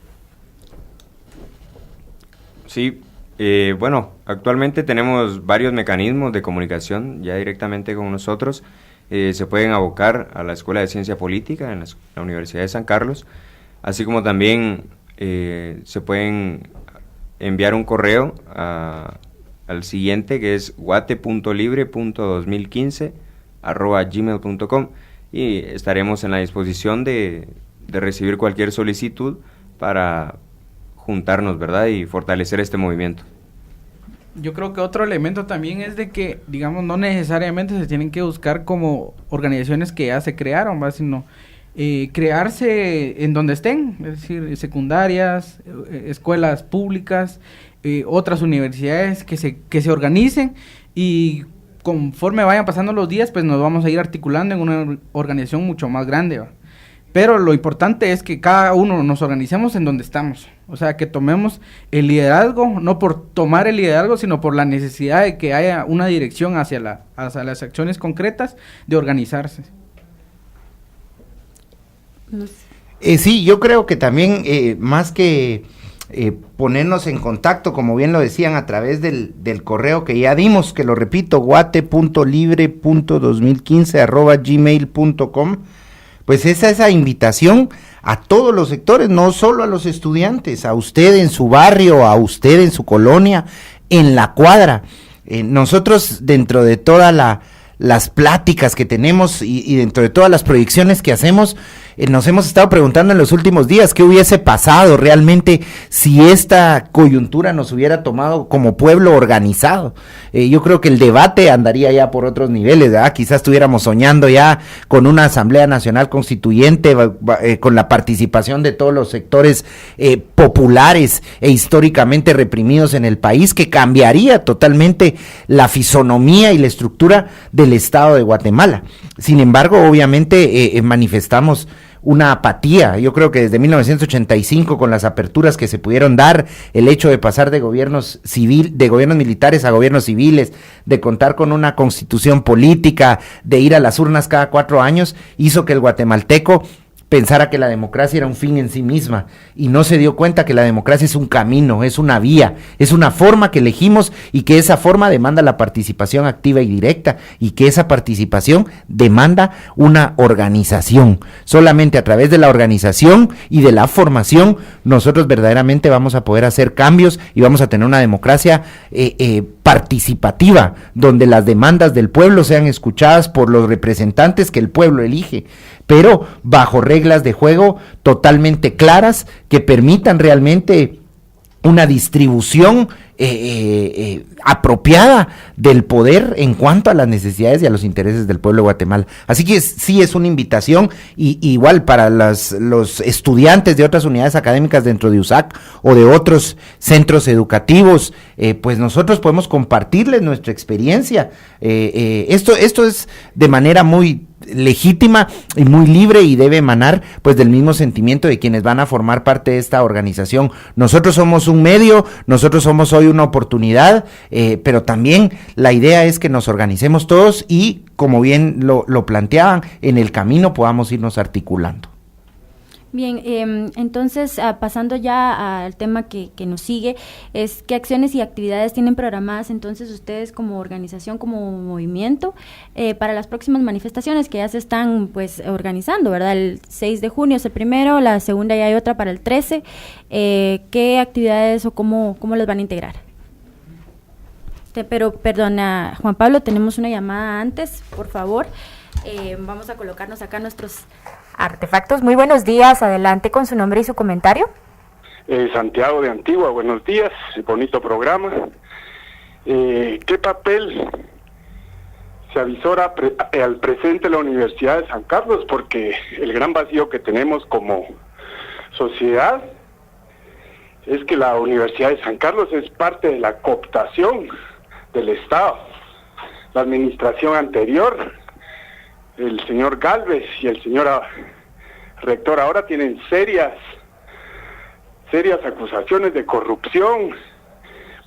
S7: Sí, bueno, actualmente tenemos varios mecanismos de comunicación ya directamente con nosotros. Se pueden abocar a la Escuela de Ciencia Política en la Universidad de San Carlos, así como también se pueden enviar un correo al siguiente, que es guate.libre.2015@gmail.com, y estaremos en la disposición de recibir cualquier solicitud para juntarnos, ¿verdad? Y fortalecer este movimiento.
S3: Yo creo que otro elemento también es de que, digamos, no necesariamente se tienen que buscar como organizaciones que ya se crearon, ¿va? Sino crearse en donde estén, es decir, secundarias, escuelas públicas, otras universidades que se organicen, y conforme vayan pasando los días, pues nos vamos a ir articulando en una organización mucho más grande, ¿va? Pero lo importante es que cada uno nos organicemos en donde estamos. O sea, que tomemos el liderazgo, no por tomar el liderazgo, sino por la necesidad de que haya una dirección hacia las acciones concretas de organizarse.
S2: Sí, yo creo que también, más que ponernos en contacto, como bien lo decían, a través del correo que ya dimos, que lo repito, guate.libre.2015@gmail.com, pues esa invitación a todos los sectores, no solo a los estudiantes, a usted en su barrio, a usted en su colonia, en la cuadra. Nosotros, dentro de todas las pláticas que tenemos y dentro de todas las proyecciones que hacemos, nos hemos estado preguntando en los últimos días qué hubiese pasado realmente si esta coyuntura nos hubiera tomado como pueblo organizado. Yo creo que el debate andaría ya por otros niveles, ¿verdad? Quizás estuviéramos soñando ya con una Asamblea Nacional Constituyente, con la participación de todos los sectores populares e históricamente reprimidos en el país, que cambiaría totalmente la fisonomía y la estructura del Estado de Guatemala. Sin embargo, obviamente manifestamos una apatía. Yo creo que desde 1985, con las aperturas que se pudieron dar, el hecho de pasar de gobiernos militares a gobiernos civiles, de contar con una constitución política, de ir a las urnas cada 4 años, hizo que el guatemalteco pensara que la democracia era un fin en sí misma, y no se dio cuenta que la democracia es un camino, es una vía, es una forma que elegimos, y que esa forma demanda la participación activa y directa, y que esa participación demanda una organización. Solamente a través de la organización y de la formación nosotros verdaderamente vamos a poder hacer cambios y vamos a tener una democracia participativa, donde las demandas del pueblo sean escuchadas por los representantes que el pueblo elige, pero bajo reglas de juego totalmente claras que permitan realmente una distribución apropiada del poder en cuanto a las necesidades y a los intereses del pueblo de Guatemala. Así que sí es una invitación, y igual para los estudiantes de otras unidades académicas dentro de USAC o de otros centros educativos, pues nosotros podemos compartirles nuestra experiencia. Esto es de manera muy legítima y muy libre, y debe emanar pues del mismo sentimiento de quienes van a formar parte de esta organización. Nosotros somos un medio, nosotros somos hoy una oportunidad, pero también la idea es que nos organicemos todos y, como bien lo planteaban, en el camino podamos irnos articulando.
S5: Bien, entonces, pasando ya al tema que nos sigue, es qué acciones y actividades tienen programadas entonces ustedes como organización, como movimiento, para las próximas manifestaciones que ya se están pues organizando, ¿verdad? El 6 de junio es el primero, la segunda ya hay otra para el 13. ¿Qué actividades o cómo les van a integrar? Pero, perdona, Juan Pablo, tenemos una llamada antes, por favor. Vamos a colocarnos acá nuestros artefactos. Muy buenos días, adelante con su nombre y su comentario.
S4: Santiago de Antigua, buenos días, bonito programa. ¿Qué papel se avisora al presente la Universidad de San Carlos? Porque el gran vacío que tenemos como sociedad es que la Universidad de San Carlos es parte de la cooptación del Estado. La administración anterior, el señor Galvez y el señor rector ahora tienen serias acusaciones de corrupción.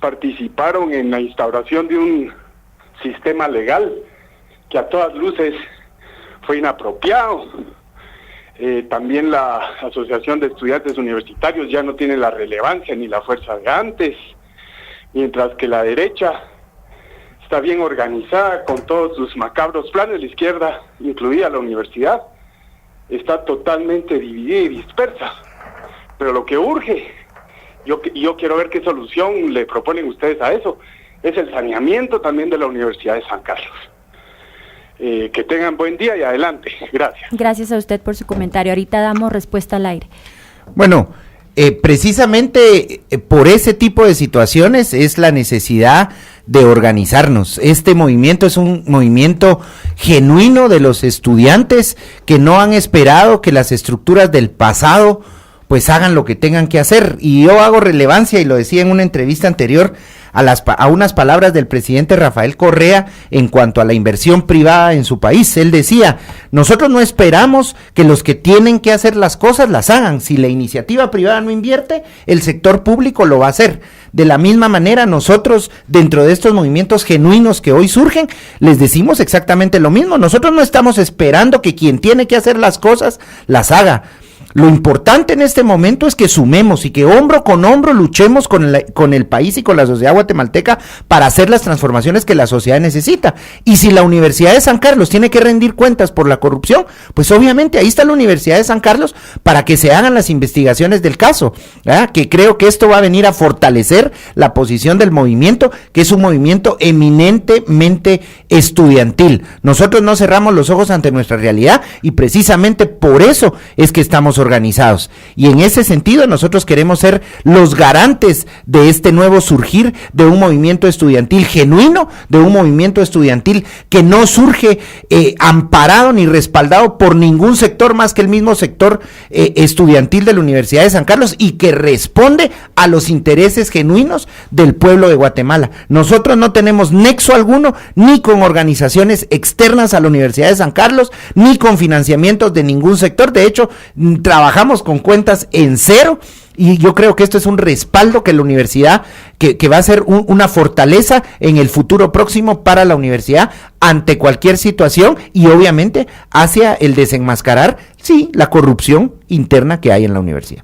S4: Participaron en la instauración de un sistema legal que a todas luces fue inapropiado. También la Asociación de Estudiantes Universitarios ya no tiene la relevancia ni la fuerza de antes, mientras que la derecha está bien organizada con todos sus macabros planes. La izquierda, incluida la universidad, está totalmente dividida y dispersa. Pero lo que urge, yo quiero ver qué solución le proponen ustedes a eso, es el saneamiento también de la Universidad de San Carlos. Que tengan buen día y adelante. Gracias.
S5: Gracias a usted por su comentario. Ahorita damos respuesta al aire.
S2: Bueno, precisamente por ese tipo de situaciones es la necesidad de organizarnos. Este movimiento es un movimiento genuino de los estudiantes que no han esperado que las estructuras del pasado pues hagan lo que tengan que hacer. Y yo hago relevancia, y lo decía en una entrevista anterior, a unas palabras del presidente Rafael Correa en cuanto a la inversión privada en su país. Él decía, nosotros no esperamos que los que tienen que hacer las cosas las hagan. Si la iniciativa privada no invierte, el sector público lo va a hacer. De la misma manera, nosotros, dentro de estos movimientos genuinos que hoy surgen, les decimos exactamente lo mismo. Nosotros no estamos esperando que quien tiene que hacer las cosas las haga. Lo importante en este momento es que sumemos y que hombro con hombro luchemos con el país y con la sociedad guatemalteca para hacer las transformaciones que la sociedad necesita. Y si la Universidad de San Carlos tiene que rendir cuentas por la corrupción, pues obviamente ahí está la Universidad de San Carlos para que se hagan las investigaciones del caso, ¿verdad? Que creo que esto va a venir a fortalecer la posición del movimiento, que es un movimiento eminentemente estudiantil. Nosotros no cerramos los ojos ante nuestra realidad y precisamente por eso es que estamos organizados, y en ese sentido nosotros queremos ser los garantes de este nuevo surgir de un movimiento estudiantil genuino, de un movimiento estudiantil que no surge amparado ni respaldado por ningún sector más que el mismo sector estudiantil de la Universidad de San Carlos, y que responde a los intereses genuinos del pueblo de Guatemala. Nosotros no tenemos nexo alguno ni con organizaciones externas a la Universidad de San Carlos, ni con financiamientos de ningún sector. De hecho, trabajamos con cuentas en cero, y yo creo que esto es un respaldo que la universidad, que va a ser una fortaleza en el futuro próximo para la universidad ante cualquier situación, y obviamente hacia el desenmascarar, sí, la corrupción interna que hay en la universidad.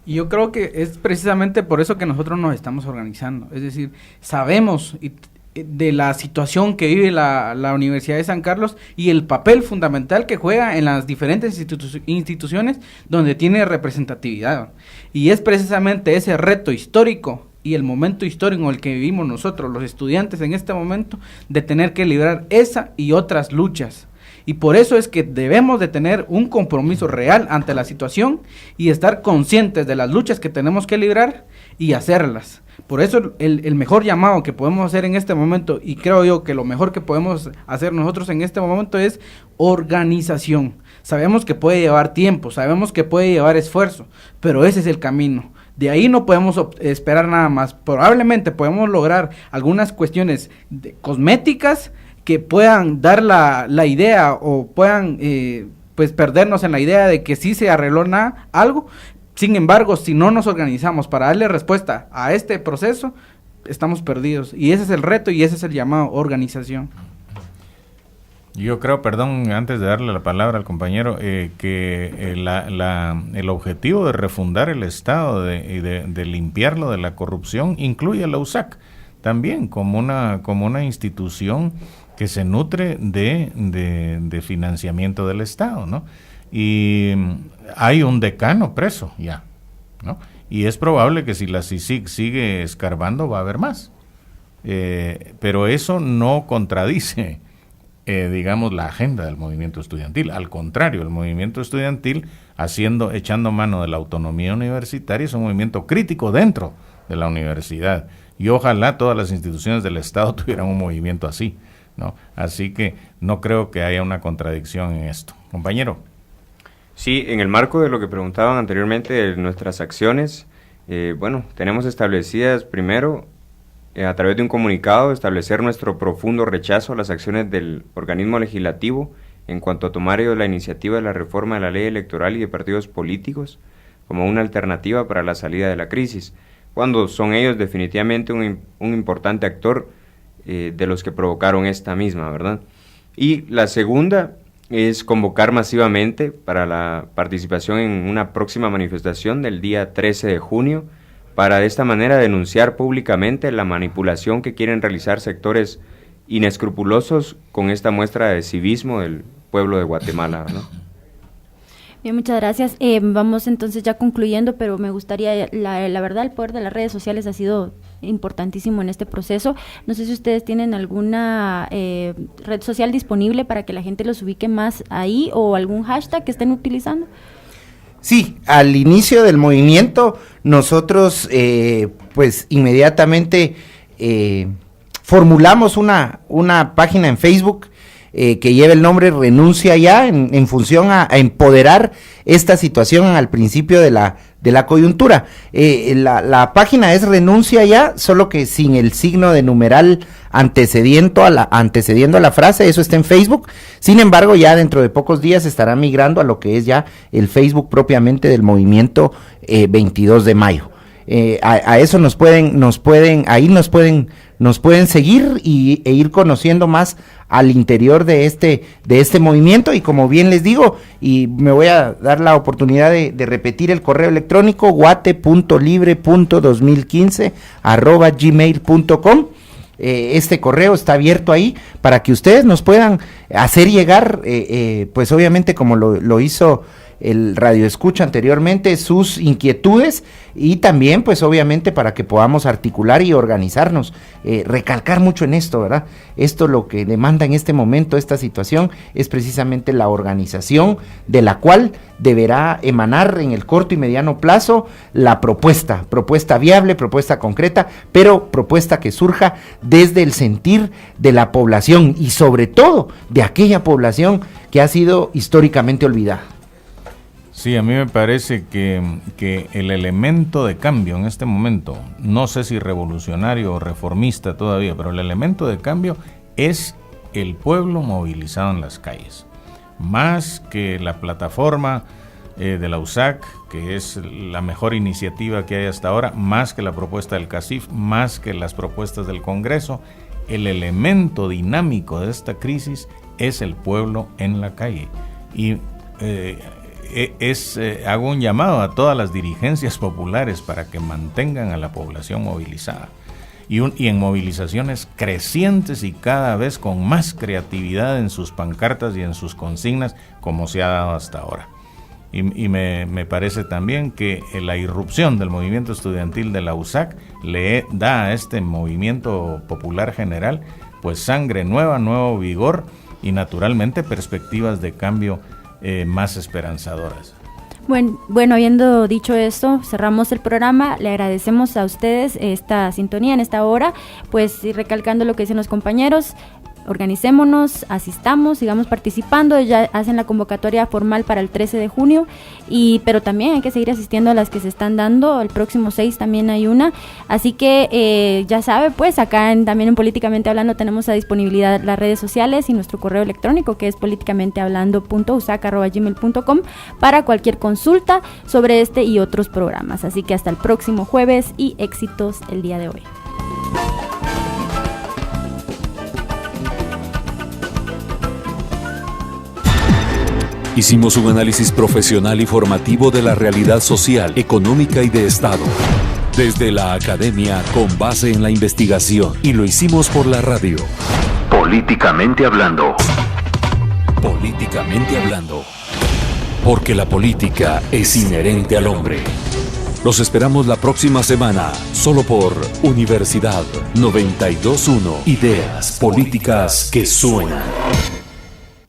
S3: Y yo creo que es precisamente por eso que nosotros nos estamos organizando, es decir, sabemos de la situación que vive la Universidad de San Carlos y el papel fundamental que juega en las diferentes instituciones donde tiene representatividad. Y es precisamente ese reto histórico y el momento histórico en el que vivimos nosotros, los estudiantes en este momento, de tener que librar esa y otras luchas. Y por eso es que debemos de tener un compromiso real ante la situación y estar conscientes de las luchas que tenemos que librar y hacerlas. Por eso el mejor llamado que podemos hacer en este momento, y creo yo que lo mejor que podemos hacer nosotros en este momento, es organización. Sabemos que puede llevar tiempo, sabemos que puede llevar esfuerzo, pero ese es el camino. De ahí no podemos esperar nada más. Probablemente podemos lograr algunas cuestiones cosméticas que puedan dar la idea, o puedan pues perdernos en la idea de que sí se arregló algo. Sin embargo, si no nos organizamos para darle respuesta a este proceso, estamos perdidos. Y ese es el reto y ese es el llamado, organización.
S6: Yo creo, perdón, antes de darle la palabra al compañero, que el objetivo de refundar el Estado, de limpiarlo de la corrupción, incluye a la USAC también como una institución que se nutre de financiamiento del Estado, ¿no? Y hay un decano preso ya, ¿no? Y es probable que si la CICIG sigue escarbando va a haber más. Pero eso no contradice, digamos, la agenda del movimiento estudiantil. Al contrario, el movimiento estudiantil, echando mano de la autonomía universitaria, es un movimiento crítico dentro de la universidad. Y ojalá todas las instituciones del Estado tuvieran un movimiento así, ¿no? Así que no creo que haya una contradicción en esto. Compañero.
S7: Sí, en el marco de lo que preguntaban anteriormente de nuestras acciones, tenemos establecidas primero, a través de un comunicado, establecer nuestro profundo rechazo a las acciones del organismo legislativo en cuanto a tomar ellos la iniciativa de la reforma de la ley electoral y de partidos políticos como una alternativa para la salida de la crisis, cuando son ellos definitivamente un importante actor de los que provocaron esta misma, ¿verdad? Y la segunda es convocar masivamente para la participación en una próxima manifestación del día 13 de junio, para de esta manera denunciar públicamente la manipulación que quieren realizar sectores inescrupulosos con esta muestra de civismo del pueblo de Guatemala, ¿no?
S5: Bien, muchas gracias. Vamos entonces ya concluyendo, pero me gustaría, la verdad, el poder de las redes sociales ha sido importantísimo en este proceso. No sé si ustedes tienen alguna red social disponible para que la gente los ubique más ahí o algún hashtag que estén utilizando.
S2: Sí, al inicio del movimiento nosotros pues inmediatamente formulamos una página en Facebook que lleva el nombre Renuncia Ya, en función a empoderar esta situación al principio de la coyuntura. La página es Renuncia Ya, solo que sin el signo de numeral antecediendo a la frase. Eso está en Facebook. Sin embargo, ya dentro de pocos días estará migrando a lo que es ya el Facebook propiamente del movimiento 22 de mayo. A eso nos pueden seguir e ir conociendo más al interior de este movimiento. Y como bien les digo, y me voy a dar la oportunidad de repetir el correo electrónico, guate.libre.2015@gmail.com. Este correo está abierto ahí para que ustedes nos puedan hacer llegar, pues obviamente como lo hizo el Radio Escucha anteriormente, sus inquietudes, y también pues obviamente para que podamos articular y organizarnos, recalcar mucho en esto, ¿verdad? Esto lo que demanda en este momento esta situación es precisamente la organización, de la cual deberá emanar en el corto y mediano plazo la propuesta viable, propuesta concreta, pero propuesta que surja desde el sentir de la población y sobre todo de aquella población que ha sido históricamente olvidada.
S6: Sí, a mí me parece que el elemento de cambio en este momento, no sé si revolucionario o reformista todavía, pero el elemento de cambio es el pueblo movilizado en las calles. Más que la plataforma de la USAC, que es la mejor iniciativa que hay hasta ahora, más que la propuesta del CACIF, más que las propuestas del Congreso, el elemento dinámico de esta crisis es el pueblo en la calle. Y hago un llamado a todas las dirigencias populares para que mantengan a la población movilizada y en movilizaciones crecientes y cada vez con más creatividad en sus pancartas y en sus consignas, como se ha dado hasta ahora. Y me parece también que la irrupción del movimiento estudiantil de la USAC le da a este movimiento popular general pues sangre nueva, nuevo vigor y naturalmente perspectivas de cambio más esperanzadoras.
S5: Bueno, habiendo dicho esto, cerramos el programa. Le agradecemos a ustedes esta sintonía en esta hora, pues recalcando lo que dicen los compañeros. Organicémonos, asistamos, sigamos participando. Ya hacen la convocatoria formal para el 13 de junio, pero también hay que seguir asistiendo a las que se están dando. El próximo 6 también hay una, así que ya sabe, pues acá también en Políticamente Hablando tenemos a disponibilidad las redes sociales y nuestro correo electrónico, que es politicamentehAblando.usac@gmail.com, para cualquier consulta sobre este y otros programas. Así que hasta el próximo jueves y éxitos el día de hoy.
S1: Hicimos un análisis profesional y formativo de la realidad social, económica y de Estado, desde la academia con base en la investigación, y lo hicimos por la radio. Políticamente Hablando. Políticamente Hablando. Porque la política es inherente al hombre. Los esperamos la próxima semana, solo por Universidad 92.1. Ideas políticas que suenan.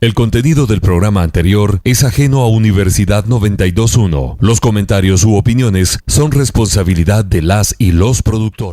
S1: El contenido del programa anterior es ajeno a Universidad 92.1. Los comentarios u opiniones son responsabilidad de las y los productores.